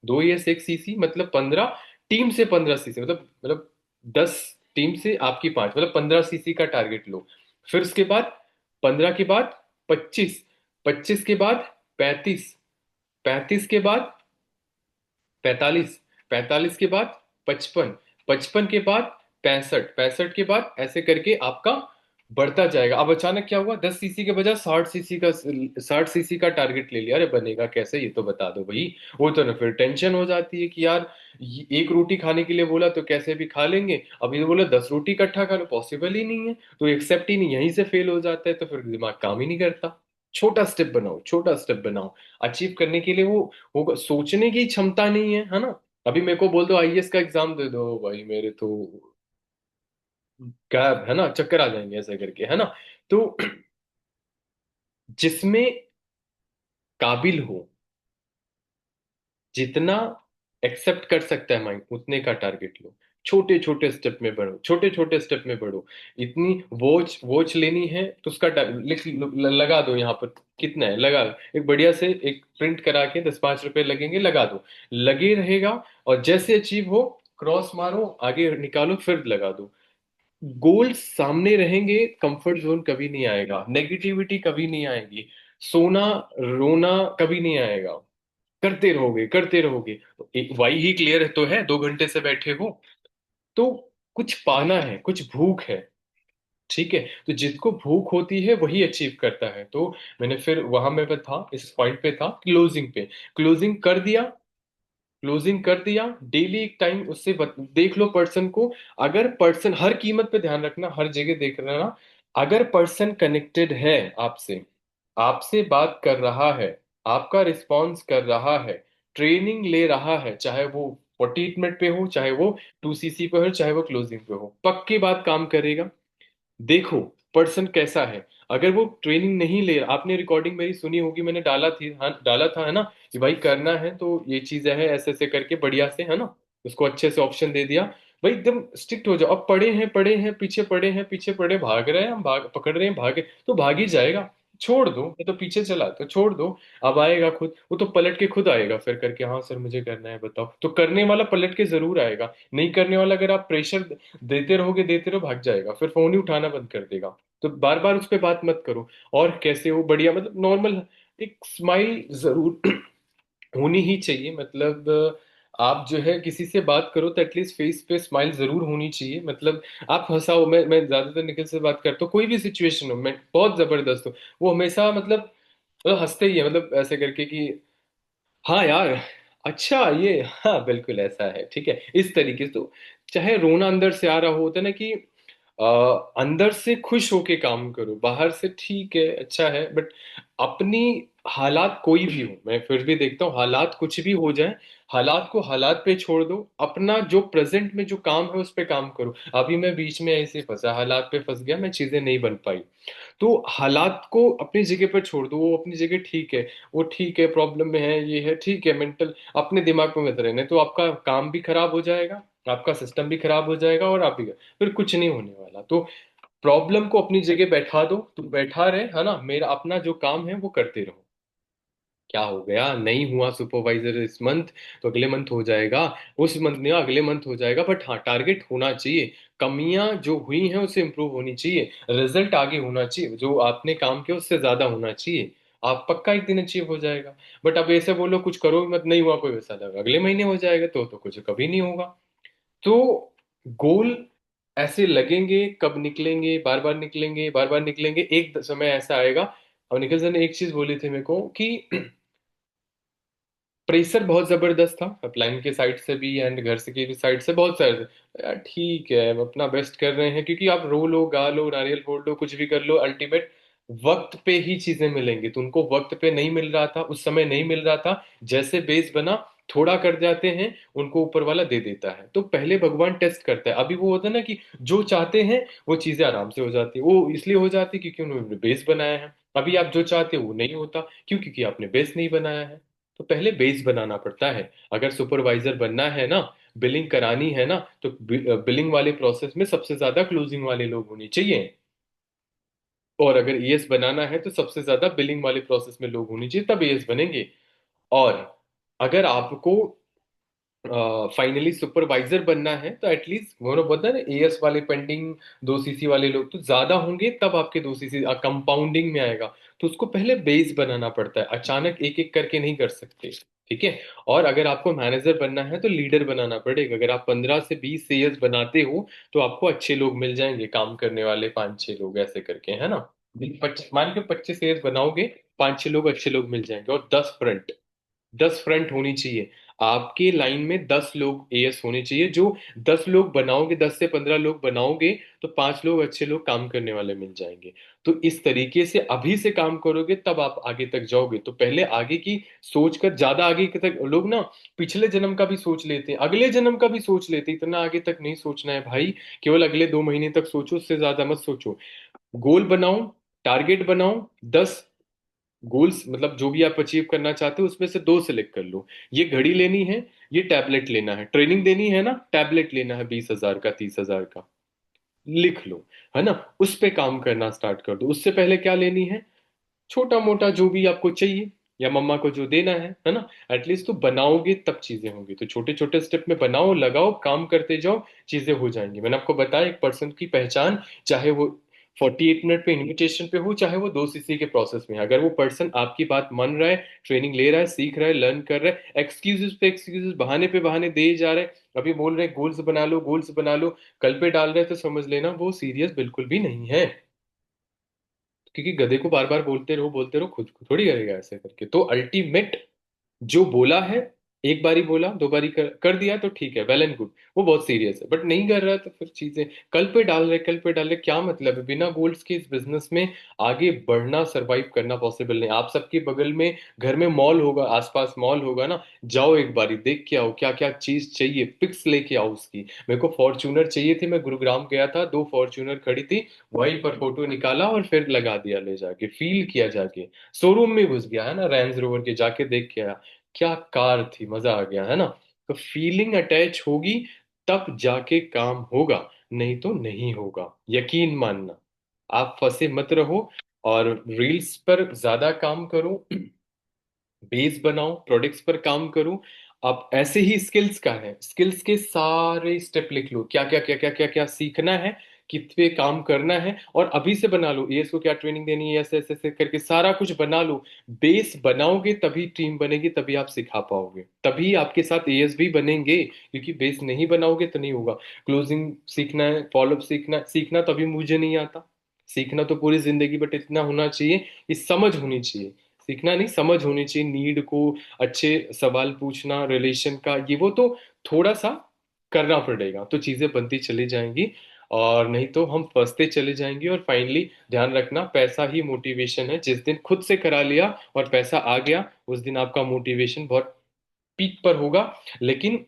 2 ईयर्स 1 सीसी, मतलब 15। टीम से 15 सीसी, मतलब 10 टीम से आपकी 5, मतलब 15 सीसी का टारगेट लो। फिर उसके बाद 15 के बाद 25, 25 के बाद 35, 35 के बाद 45, 45 के बाद 55, 55 के बाद 65, 65 के बाद ऐसे करके आपका बढ़ता जाएगा। अब अचानक क्या हुआ, 10 सीसी के बजाय 60 सीसी का, 60 सीसी का टारगेट ले लिया। अरे बनेगा कैसे, ये तो बता दो भाई। वो तो ना फिर टेंशन हो जाती है कि यार एक रोटी खाने के लिए बोला तो कैसे भी खा लेंगे, अब ये बोला 10 रोटी इकट्ठा खा लो, पॉसिबल ही नहीं है। तो एक्सेप्ट ही नहीं, यहीं से फेल हो जाता है, तो फिर दिमाग काम ही नहीं करता। छोटा स्टेप बनाओ, छोटा स्टेप बनाओ। अचीव करने के लिए वो होगा, सोचने की क्षमता नहीं है, है ना। अभी मेरे को बोल दो आईएएस का एग्जाम दे दो भाई, मेरे तो क्या है ना, चक्कर आ जाएंगे ऐसे करके, है ना। तो जिसमें काबिल हो, जितना एक्सेप्ट कर सकता है माइंड, उतने का टारगेट लो। छोटे छोटे स्टेप में बढ़ो, छोटे छोटे स्टेप में बढ़ो। इतनी वॉच वॉच लेनी है तो उसका लगा दो यहाँ पर। कितना है लगा लो। एक बढ़िया से एक प्रिंट करा के 10-5 रुपए लगेंगे, लगा दो। लगे रहेगा। और जैसे अचीव हो, क्रॉस मारो, आगे निकालो, फिर लगा दो। गोल्स सामने रहेंगे, कंफर्ट जोन कभी नहीं आएगा, नेगेटिविटी कभी नहीं आएगी, सोना रोना कभी नहीं आएगा। करते रहोगे, करते रहोगे। तो एक वाई ही क्लियर तो है, 2 घंटे से बैठे हो, तो कुछ पाना है, कुछ भूख है। ठीक है। तो जिसको भूख होती है वही अचीव करता है। तो मैंने फिर वहां में पे था, इस पॉइंट पे था, क्लोजिंग पे। क्लोजिंग कर दिया, क्लोजिंग कर दिया। डेली एक टाइम उससे देख लो पर्सन को। अगर पर्सन, हर कीमत पे ध्यान रखना, हर जगह देख रहा, अगर पर्सन कनेक्टेड है आपसे, आपसे बात कर रहा है, आपका रिस्पॉन्स कर रहा है, ट्रेनिंग ले रहा है, चाहे वो 48 मिनट पे हो, चाहे वो 2 सीसी पे हो, चाहे वो क्लोजिंग पे हो, पक्की बात काम करेगा। देखो पर्सन कैसा है। अगर वो ट्रेनिंग नहीं ले रहा, आपने रिकॉर्डिंग मेरी सुनी होगी, मैंने डाला थी, हाँ डाला था, है ना, कि भाई करना है तो ये चीजें है, ऐसे ऐसे करके बढ़िया से, है ना, उसको अच्छे से ऑप्शन दे दिया। भाई एकदम स्ट्रिक्ट हो जाओ। अब पड़े हैं, पड़े हैं, पीछे पड़े हैं, पीछे पड़े, भाग रहे हैं हम, भाग पकड़ रहे हैं, भागे तो भाग ही जाएगा। छोड़ दो, मैं तो पीछे चला, तो छोड़ दो। अब आएगा खुद, वो तो पलट के खुद आएगा फिर करके, हाँ सर मुझे करना है बताओ, तो करने वाला पलट के जरूर आएगा। नहीं करने वाला, अगर आप प्रेशर देते रहोगे देते रहो, भाग जाएगा, फिर फोन ही उठाना बंद कर देगा। तो बार बार उस पर बात मत करो। और कैसे हो, बढ़िया, मतलब नॉर्मल, एक स्माइल जरूर होनी ही चाहिए। मतलब आप जो है किसी से बात करो तो एटलीस्ट फेस पे स्माइल जरूर होनी चाहिए। मतलब आप हंसाओ, मैं ज्यादातर निखिल से बात करता हूँ, कोई भी सिचुएशन हो, मैं बहुत जबरदस्त हूँ, वो हमेशा मतलब हंसते ही है, मतलब ऐसे करके कि हाँ यार, अच्छा ये, हाँ बिल्कुल ऐसा है, ठीक है, इस तरीके से। तो चाहे रोना अंदर से आ रहा हो, होता है ना कि अंदर से खुश होके काम करो, बाहर से ठीक है अच्छा है, बट अपनी हालात कोई भी हो, मैं फिर भी देखता हूँ हालात कुछ भी हो जाए, हालात को हालात पे छोड़ दो, अपना जो प्रेजेंट में जो काम है उस पे काम करो। अभी मैं बीच में ऐसे फंसा, हालात पे फंस गया मैं, चीजें नहीं बन पाई, तो हालात को अपनी जगह पर छोड़ दो, वो अपनी जगह ठीक है, वो ठीक है, प्रॉब्लम में है, ये है, ठीक है, मेंटल अपने दिमाग में मत रहने, तो आपका काम भी खराब हो जाएगा, आपका सिस्टम भी खराब हो जाएगा, और आप भी फिर कुछ नहीं होने वाला। तो प्रॉब्लम को अपनी जगह बैठा दो, तो बैठा रहे, है ना, मेरा अपना जो काम है वो करते रहो। क्या हो गया, नहीं हुआ सुपरवाइजर इस मंथ, तो अगले मंथ हो जाएगा, उस मंथ नहीं अगले मंथ हो जाएगा, बट हाँ टारगेट होना चाहिए, कमियां जो हुई हैं उसे इंप्रूव होनी चाहिए, रिजल्ट आगे होना चाहिए, जो आपने काम किया उससे ज्यादा होना चाहिए, आप पक्का एक दिन अचीव हो जाएगा। बट अब ऐसे बोलो कुछ करो मत, नहीं हुआ कोई वैसा लगा, अगले महीने हो जाएगा, तो कुछ कभी नहीं होगा। तो गोल ऐसे लगेंगे, कब निकलेंगे, बार बार निकलेंगे, बार बार निकलेंगे, एक समय ऐसा आएगा। और निखिल सर ने एक चीज बोली थी मेरे को कि प्रेशर बहुत जबरदस्त था, अपलाइन के साइड से भी एंड घर से की भी साइड से, बहुत सारे थे। यार ठीक है, हम अपना बेस्ट कर रहे हैं, क्योंकि आप रो लो गा लो नारियल फोड़ लो कुछ भी कर लो, अल्टीमेट वक्त पे ही चीजें मिलेंगी। तो उनको वक्त पे नहीं मिल रहा था, उस समय नहीं मिल रहा था, जैसे बेस बना, थोड़ा कर जाते हैं, उनको ऊपर वाला दे देता है। तो पहले भगवान टेस्ट करता है, अभी वो होता है ना कि जो चाहते हैं वो चीजें आराम से हो जाती है, वो इसलिए हो जाती है क्योंकि उन्होंने बेस बनाया है। अभी आप जो चाहते हो वो नहीं होता, क्यों? क्योंकि आपने बेस नहीं बनाया है। तो पहले बेस बनाना पड़ता है। अगर सुपरवाइजर बनना है ना, बिलिंग करानी है ना, तो बिलिंग वाले प्रोसेस में सबसे ज्यादा क्लोजिंग वाले लोग होने चाहिए। और अगर ईएस बनाना है तो सबसे ज्यादा बिलिंग वाले प्रोसेस में लोग होने चाहिए, तब ईएस बनेंगे। और अगर आपको फाइनली सुपरवाइजर बनना है तो एटलीस्ट वो लोग बोलते हैं ना, एएस वाले पेंडिंग 2 सीसी वाले लोग तो ज्यादा होंगे, तब आपके 2 सीसी कंपाउंडिंग में आएगा। तो उसको पहले बेस बनाना पड़ता है, अचानक एक एक करके नहीं कर सकते, ठीक है। और अगर आपको मैनेजर बनना है तो लीडर बनाना पड़ेगा। अगर आप 15 से 20 एएस बनाते हो तो आपको अच्छे लोग मिल जाएंगे, काम करने वाले 5-6 लोग ऐसे करके, है ना। मान के 25 एएस बनाओगे, 5-6 लोग अच्छे लोग मिल जाएंगे। और 10 फ्रंट, 10 फ्रंट होनी चाहिए, आपके लाइन में 10 लोग एएस होने चाहिए। जो 10 लोग बनाओगे, 10 से 15 लोग बनाओगे, तो 5 लोग अच्छे लोग काम करने वाले मिल जाएंगे। तो इस तरीके से अभी से काम करोगे तब आप आगे तक जाओगे। तो पहले आगे की सोच कर, ज्यादा आगे के तक लोग ना पिछले जन्म का भी सोच लेते हैं, अगले जन्म का भी सोच लेते हैं, इतना आगे तक नहीं सोचना है भाई। केवल अगले 2 महीने तक सोचो, उससे ज्यादा मत सोचो। गोल बनाओ, टारगेट बनाओ, 10 गोल्स, मतलब जो भी आप अचीव करना चाहते हो उसमें से 2 सिलेक्ट कर लो। ये घड़ी लेनी है, ये टैबलेट लेना है, ट्रेनिंग देनी है ना, टैबलेट लेना है 20,000 का, 30,000 का, लिख लो, है ना। उस पे काम करना स्टार्ट कर दो। उससे पहले क्या लेनी है, छोटा मोटा जो भी आपको चाहिए, या मम्मा को जो देना है ना, एटलीस्ट तो बनाओगे तब चीजें होंगी। तो छोटे छोटे स्टेप में बनाओ, लगाओ, काम करते जाओ, चीजें हो जाएंगी। मैंने आपको बताया एक पर्सन की पहचान, चाहे वो 48 मिनट पे इनविटेशन पे हो, चाहे वो 2 सीसी के प्रोसेस में है, अगर वो पर्सन आपकी बात मान रहा है, ट्रेनिंग ले रहा है, सीख रहा है, लर्न कर रहा है, एक्सक्यूजेस पे एक्सक्यूजेस, बहाने पे बहाने दे जा रहे हैं, अभी बोल रहे हैं गोल्स बना लो, गोल्स बना लो, कल पे डाल रहे हैं, तो समझ लेना वो सीरियस बिल्कुल भी नहीं है। क्योंकि गधे को बार बार बोलते रहो, खुद को थोड़ी करेगा ऐसे करके। तो अल्टीमेट जो बोला है, एक बारी बोला, 2 बारी कर दिया तो ठीक है, वेल एंड गुड, वो बहुत सीरियस है। बट नहीं कर रहा है तो फिर चीजें कल पे डाल रहे, कल पे डाल रहे, क्या मतलब है? बिना गोल्स के इस बिजनेस में आगे बढ़ना, सरवाइव करना पॉसिबल नहीं। आप सबके बगल में घर में मॉल होगा, आसपास मॉल होगा ना, जाओ एक बारी देख के आओ, क्या क्या चीज चाहिए, पिक्स लेके आओ उसकी। मेरे को फॉर्च्यूनर चाहिए थी, मैं गुरुग्राम गया था, 2 फॉर्च्यूनर खड़ी थी, वहीं पर फोटो निकाला और फिर लगा दिया, ले जाके फील किया, जाके शोरूम में घुस गया, है ना, रेंज रोवर के, जाके देख के आया, क्या कार थी, मजा आ गया, है ना। तो फीलिंग अटैच होगी तब जाके काम होगा, नहीं तो नहीं होगा, यकीन मानना। आप फंसे मत रहो, और रील्स पर ज्यादा काम करो, बेस बनाओ, प्रोडक्ट्स पर काम करो। अब ऐसे ही स्किल्स का है, स्किल्स के सारे स्टेप लिख लो, क्या क्या क्या क्या क्या क्या सीखना है, किस पे काम करना है, और अभी से बना लो, एएस को क्या ट्रेनिंग देनी है, ऐसे ऐसे ऐसे करके सारा कुछ बना लो। बेस बनाओगे तभी टीम बनेगी, तभी आप सिखा पाओगे, तभी आपके साथ एएस भी बनेंगे, क्योंकि बेस नहीं बनाओगे तो नहीं होगा। क्लोजिंग सीखना है, फॉलोअप सीखना, सीखना तो अभी मुझे नहीं आता, सीखना तो पूरी जिंदगी, बट इतना होना चाहिए कि समझ होनी चाहिए, सीखना नहीं समझ होनी चाहिए, नीड को, अच्छे सवाल पूछना, रिलेशन का ये वो, तो थोड़ा सा करना पड़ेगा, तो चीजें बनती चली जाएंगी। और नहीं तो हम फंसते चले जाएंगे। और फाइनली ध्यान रखना, पैसा ही मोटिवेशन है, जिस दिन खुद से करा लिया और पैसा आ गया, उस दिन आपका मोटिवेशन बहुत पीक पर होगा। लेकिन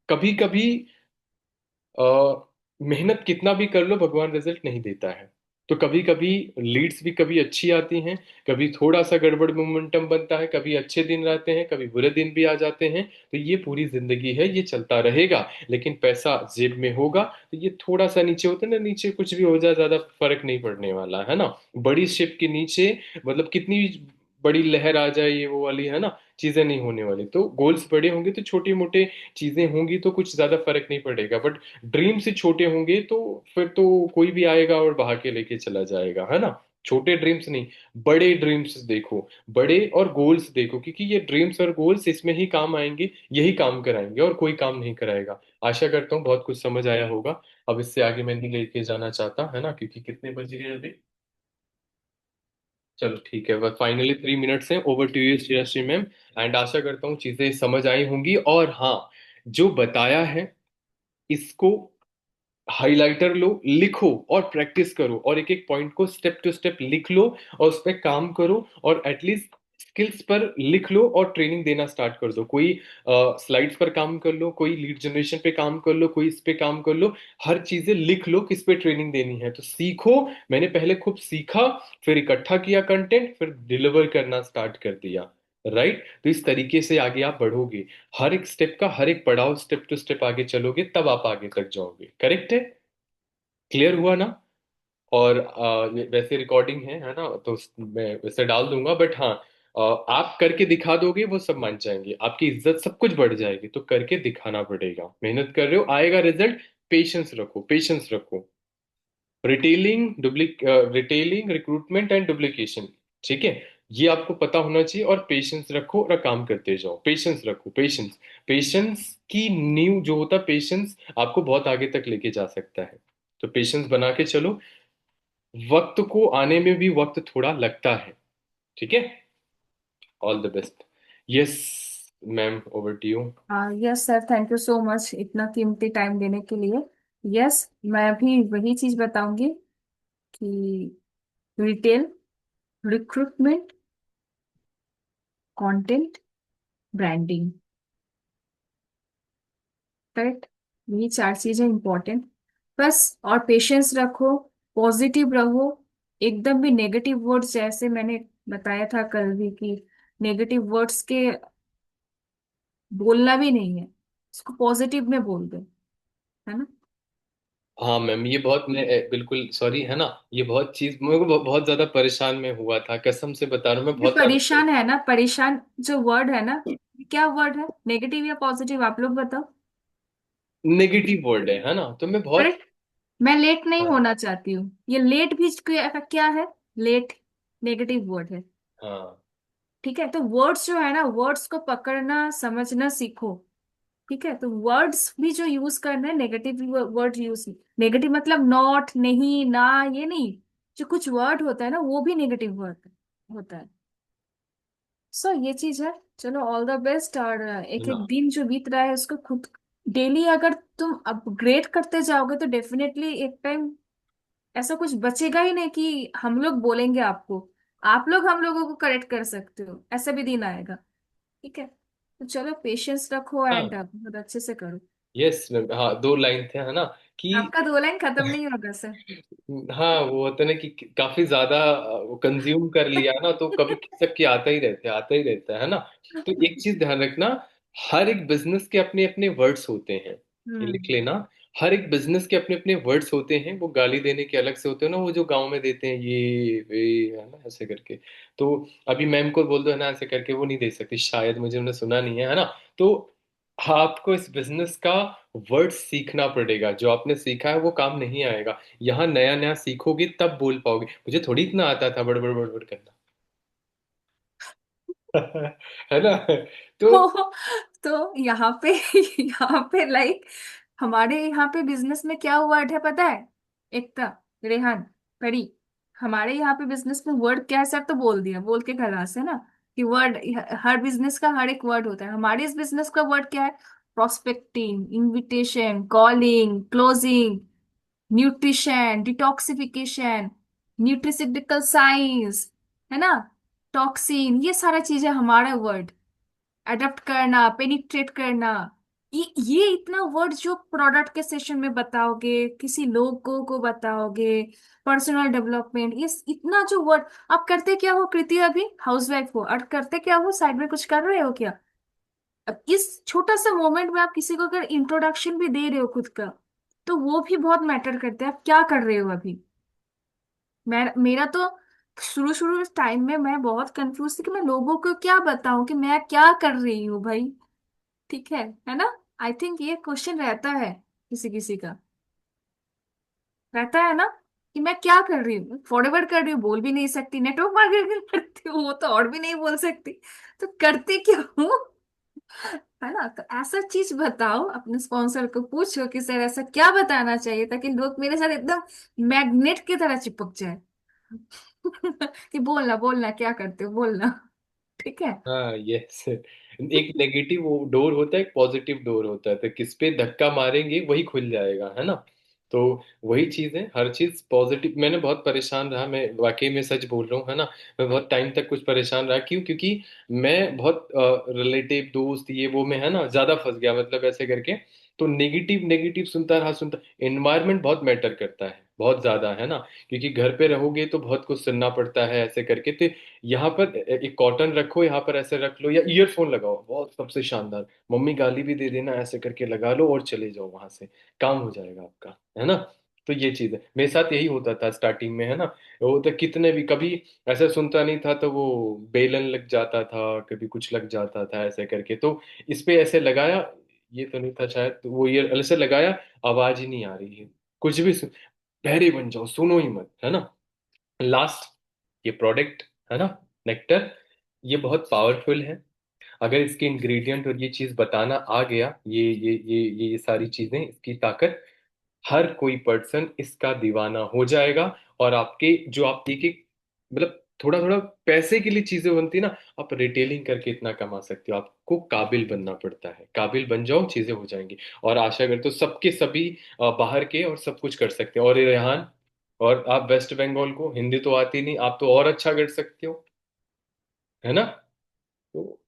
कभी कभी मेहनत कितना भी कर लो, भगवान रिजल्ट नहीं देता है। तो कभी कभी लीड्स भी कभी अच्छी आती हैं, कभी थोड़ा सा गड़बड़ मोमेंटम बनता है, कभी अच्छे दिन रहते हैं, कभी बुरे दिन भी आ जाते हैं। तो ये पूरी जिंदगी है, ये चलता रहेगा। लेकिन पैसा जेब में होगा, तो ये थोड़ा सा नीचे होता है ना, नीचे कुछ भी हो जाए ज्यादा फर्क नहीं पड़ने वाला है ना। बड़ी शिप के नीचे मतलब कितनी बड़ी लहर आ जाए, ये वो वाली है ना, चीजें नहीं होने वाली। तो गोल्स बड़े होंगे तो छोटी मोटे चीजें होंगी, तो कुछ ज्यादा फर्क नहीं पड़ेगा। बट ड्रीम से छोटे होंगे तो फिर तो कोई भी आएगा और बहा के लेके चला जाएगा, है ना। छोटे ड्रीम्स नहीं, बड़े ड्रीम्स देखो, बड़े और गोल्स देखो, क्योंकि ये ड्रीम्स और गोल्स इसमें ही काम आएंगे, यही काम कराएंगे, और कोई काम नहीं कराएगा। आशा करता हूँ बहुत कुछ समझ आया होगा। अब इससे आगे मैं नहीं लेके जाना चाहता, है ना, क्योंकि कितने बज गए अभी। चलो ठीक है, बस फाइनली 3 मिनट्स हैं। Over to you Shreyasi ma'am. And आशा करता हूँ चीजें समझ आई होंगी। और हाँ, जो बताया है इसको हाइलाइटर लो, लिखो और प्रैक्टिस करो, और एक एक पॉइंट को स्टेप टू स्टेप लिख लो, और उस पर काम करो, और एटलीस्ट स्किल्स पर लिख लो, और ट्रेनिंग देना स्टार्ट कर दो। कोई स्लाइड्स पर काम कर लो, कोई लीड जनरेशन पे काम कर लो, कोई इस पे काम कर लो। हर चीजें लिख लो, किस पे ट्रेनिंग देनी है, तो सीखो। मैंने पहले खूब सीखा, फिर इकट्ठा किया कंटेंट, फिर डिलीवर करना स्टार्ट कर दिया। राइट, तो इस तरीके से आगे आप बढ़ोगे। हर एक स्टेप का हर एक पड़ाव, स्टेप टू स्टेप आगे चलोगे, तब आप आगे तक जाओगे। करेक्ट है? क्लियर हुआ ना? और वैसे रिकॉर्डिंग है ना, तो मैं वैसे डाल दूंगा। बट हाँ, आप करके दिखा दोगे, वो सब मान जाएंगे, आपकी इज्जत सब कुछ बढ़ जाएगी। तो करके दिखाना पड़ेगा, मेहनत कर रहे हो, आएगा रिजल्ट। पेशेंस रखो, पेशेंस रखो। रिटेलिंग, रिक्रूटमेंट एंड डुप्लीकेशन, ठीक है, ये आपको पता होना चाहिए। और पेशेंस रखो और काम करते जाओ, पेशेंस रखो, पेशेंस। पेशेंस की नींव जो होता है, पेशेंस आपको बहुत आगे तक लेके जा सकता है। तो पेशेंस बना के चलो। वक्त को आने में भी वक्त थोड़ा लगता है, ठीक है। All the best. Yes ma'am, over to you. हाँ, yes sir, thank you so much इतना कीमती टाइम देने के लिए। यस, मैं भी वही चीज बताऊंगी कि retail, recruitment, content, branding, correct, यही चार चीजें इंपॉर्टेंट। बस, और पेशेंस रखो, पॉजिटिव रहो। एकदम भी नेगेटिव वर्ड्स, जैसे मैंने बताया था कल भी कि नेगेटिव वर्ड्स के बोलना भी नहीं है, इसको पॉजिटिव में बोल दो, है ना। हाँ मैम, ये बहुत, मैं बिल्कुल सॉरी, है ना, ये बहुत चीज मेरे को बहुत ज्यादा परेशान में हुआ था, कसम से बता रहा हूँ, मैं ये बहुत ज्यादा परेशान है ना, परेशान जो वर्ड है ना, ये क्या वर्ड है, नेगेटिव या पॉजिटिव, आप लोग बताओ। नेगेटिव वर्ड है ना, तो मैं बहुत। करेक्ट, मैं लेट नहीं हाँ होना चाहती हूँ, ये लेट भी क्या, क्या है, लेट नेगेटिव वर्ड है। हाँ ठीक है, तो वर्ड्स जो है ना, वर्ड्स को पकड़ना समझना सीखो। ठीक है, तो वर्ड्स भी जो यूज करना है, नेगेटिव वर्ड यूज, नेगेटिव मतलब नॉट, नहीं, ना, ये नहीं। जो कुछ वर्ड होता है ना, वो भी नेगेटिव वर्ड होता है। सो ये चीज है। चलो, ऑल द बेस्ट। और है एक ना। एक दिन जो बीत रहा है उसको खुद डेली अगर तुम अपग्रेड करते जाओगे तो डेफिनेटली एक टाइम ऐसा कुछ बचेगा ही नहीं कि हम लोग बोलेंगे आपको, आप लोग हम लोगों को करेक्ट कर सकते हो, ऐसा भी दिन आएगा। ठीक है, तो चलो, पेशेंस रखो एंड हाँ बहुत अच्छे से करो। यस मैम, हाँ 2 लाइन थे, है ना, कि आपका 2 लाइन खत्म नहीं होगा सर। हाँ वो होता है ना कि काफी ज्यादा वो कंज्यूम कर लिया ना, तो कभी सबके आता ही रहते, आता ही रहता है ना। तो एक चीज ध्यान रखना, हर एक बिजनेस के अपने अपने वर्ड्स होते हैं, ये लिख हम्म। लेना। हर एक बिजनेस के अपने अपने वर्ड्स होते हैं, वो गाली देने के अलग से होते हैं ना, वो जो गांव में देते हैं ये वे, है ना, ऐसे करके। तो अभी मैम को बोल दो है ना ऐसे करके, वो नहीं दे सकती शायद, मुझे उन्हें सुना नहीं है, है ना। तो आपको इस बिजनेस का वर्ड सीखना पड़ेगा, जो आपने सीखा है वो काम नहीं आएगा। यहाँ नया नया सीखोगे तब बोल पाओगे, मुझे थोड़ी इतना आता था बड़बड़ बड़बड़ करना। है ना। तो तो यहाँ पे यहाँ पे लाइक हमारे यहाँ पे बिजनेस में क्या वर्ड है पता है? एकता, रेहान, परी, हमारे यहाँ पे बिजनेस में वर्ड क्या है सर? तो बोल दिया, बोल के खलास, है ना। कि वर्ड, हर बिजनेस का हर एक वर्ड होता है। हमारे इस बिजनेस का वर्ड क्या है? Prospecting, invitation, calling, closing, nutrition, detoxification, nutraceutical science, है ना, टॉक्सिन, ये सारा चीजें हमारा वर्ड। अडेप्ट करना, पेनिट्रेट करना, ये इतना वर्ड जो प्रोडक्ट के सेशन में बताओगे, किसी लोगों को बताओगे, पर्सनल डेवलपमेंट, ये इतना जो वर्ड। आप करते क्या हो कृति? अभी हाउसवाइफ हो और करते क्या हो? साइड में कुछ कर रहे हो क्या? अब इस छोटा सा मोमेंट में आप किसी को अगर इंट्रोडक्शन भी दे रहे हो खुद का, तो वो भी बहुत मैटर करता है। आप क्या कर रहे हो अभी? मेरा तो शुरू शुरू टाइम में मैं बहुत कंफ्यूज थी कि मैं लोगों को क्या बताऊं कि मैं क्या कर रही हूँ भाई। ठीक है ना। आई थिंक ये क्वेश्चन रहता है किसी किसी का, रहता है ना, कि मैं क्या कर रही हूँ, फॉरवर्ड कर रही हूँ, बोल भी नहीं सकती, नेटवर्क मार्केटिंग करती हूँ, वो तो और भी नहीं बोल सकती, तो करती क्या हूँ? है ना। तो ऐसा चीज बताओ, अपने स्पॉन्सर को पूछो कि सर ऐसा क्या बताना चाहिए ताकि लोग मेरे साथ एकदम मैग्नेट की तरह चिपक जाए। कि बोलना बोलना, क्या करते हो, बोलना। ठीक है। हाँ, यस। एक नेगेटिव डोर होता है, एक पॉजिटिव डोर होता है, तो किस पे धक्का मारेंगे वही खुल जाएगा, है ना। तो वही चीज है, हर चीज पॉजिटिव। मैंने बहुत परेशान रहा, मैं वाकई में सच बोल रहा हूँ, है ना। मैं बहुत टाइम तक कुछ परेशान रहा, क्यों? क्योंकि मैं बहुत रिलेटिव दोस्त ये वो में, है ना, ज्यादा फंस गया, मतलब ऐसे करके। तो नेगेटिव नेगेटिव सुनता रहा, सुनता। एनवायरनमेंट बहुत मैटर करता है, बहुत ज्यादा, है ना। क्योंकि घर पे रहोगे तो बहुत कुछ सुनना पड़ता है ऐसे करके। तो यहाँ पर एक कॉटन रखो, यहाँ पर ऐसे रख लो, या ईयरफोन लगाओ, बहुत सबसे शानदार। मम्मी गाली भी दे देना, ऐसे करके लगा लो और चले जाओ वहां से, काम हो जाएगा आपका, है ना। तो ये चीज है, मेरे साथ यही होता था स्टार्टिंग में, है ना। वो तो कितने भी कभी ऐसा सुनता नहीं था, तो वो बेलन लग जाता था, कभी कुछ लग जाता था ऐसे करके। तो इस पे ऐसे लगाया, ये तो नहीं था शायद, तो वो ईयर ऐसे लगाया, आवाज ही नहीं आ रही है, कुछ भी बहरे बन जाओ, सुनो ही मत, है ना। लास्ट, ये प्रोडक्ट, है ना, नेक्टर, ये बहुत पावरफुल है। अगर इसके इंग्रेडिएंट और ये चीज बताना आ गया, ये सारी चीजें, इसकी ताकत, हर कोई पर्सन इसका दीवाना हो जाएगा। और आपके जो आप एक एक, मतलब थोड़ा थोड़ा पैसे के लिए चीजें बनती है ना, आप रिटेलिंग करके इतना कमा सकते हो। आपको काबिल बनना पड़ता है, काबिल बन जाओ, चीजें हो जाएंगी। और आशा करते हो सबके सभी बाहर के और सब कुछ कर सकते हैं। और ये रेहान, और आप वेस्ट बंगाल को हिंदी तो आती नहीं, आप तो और अच्छा कर सकते हो, है ना। तो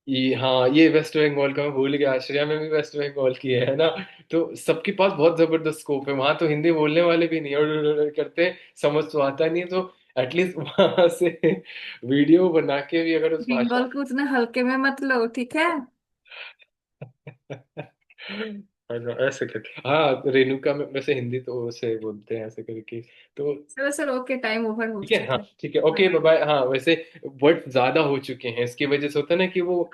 ये, हाँ, ये वेस्ट बंगाल का मैं भूल गया, आश्रया में भी वेस्ट बंगाल की है ना। तो सबके पास बहुत जबरदस्त स्कोप है, वहां तो हिंदी बोलने वाले भी नहीं, और करते हैं, समझ तो आता नहीं, तो एटलीस्ट वहां से वीडियो बना के भी अगर उस भाषा। बंगाल को उतना हल्के में मत लो, ठीक है। है ना, ऐसे करके, हाँ, रेणुका में वैसे हिंदी तो उसे बोलते हैं ऐसे करके। तो चलो सर, ओके, टाइम ओवर हो ठीक है, हाँ, चुका है। ठीक है, ओके, हाँ। Bye bye. हाँ, वैसे वर्ड ज्यादा हो चुके हैं, इसकी वजह से होता है ना कि वो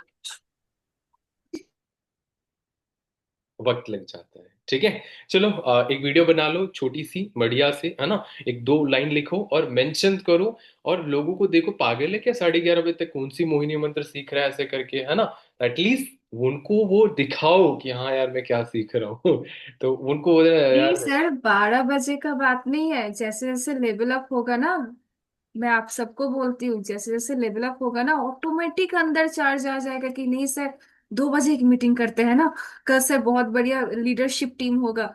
वक्त लग जाता है। ठीक है, चलो, एक वीडियो बना लो छोटी सी बढ़िया सी, है ना। एक दो लाइन लिखो और मेंशन करो, और लोगों को देखो, पागल है क्या 11:30 बजे तक कौन सी मोहिनी मंत्र सीख रहा है ऐसे करके, है ना। एटलीस्ट उनको वो दिखाओ कि हाँ यार मैं क्या सीख रहा हूँ। तो उनको बोले नहीं यार। सर, 12 बजे का बात नहीं है। जैसे जैसे लेवल अप होगा ना, मैं आप सबको बोलती हूँ, जैसे जैसे लेवल अप होगा ना, ऑटोमेटिक अंदर चार्ज आ जाएगा कि नहीं सर, 2 बजे की मीटिंग करते हैं ना, कल से बहुत बढ़िया लीडरशिप टीम होगा।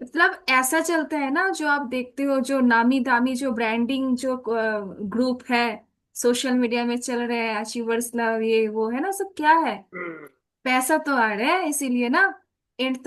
मतलब ऐसा चलता है ना, जो आप देखते हो, जो नामी दामी जो ब्रांडिंग जो ग्रुप है सोशल मीडिया में चल रहे हैं, अचीवर्स लव, ये वो, है ना, सब क्या है? पैसा तो आ रहा है, इसीलिए ना एंड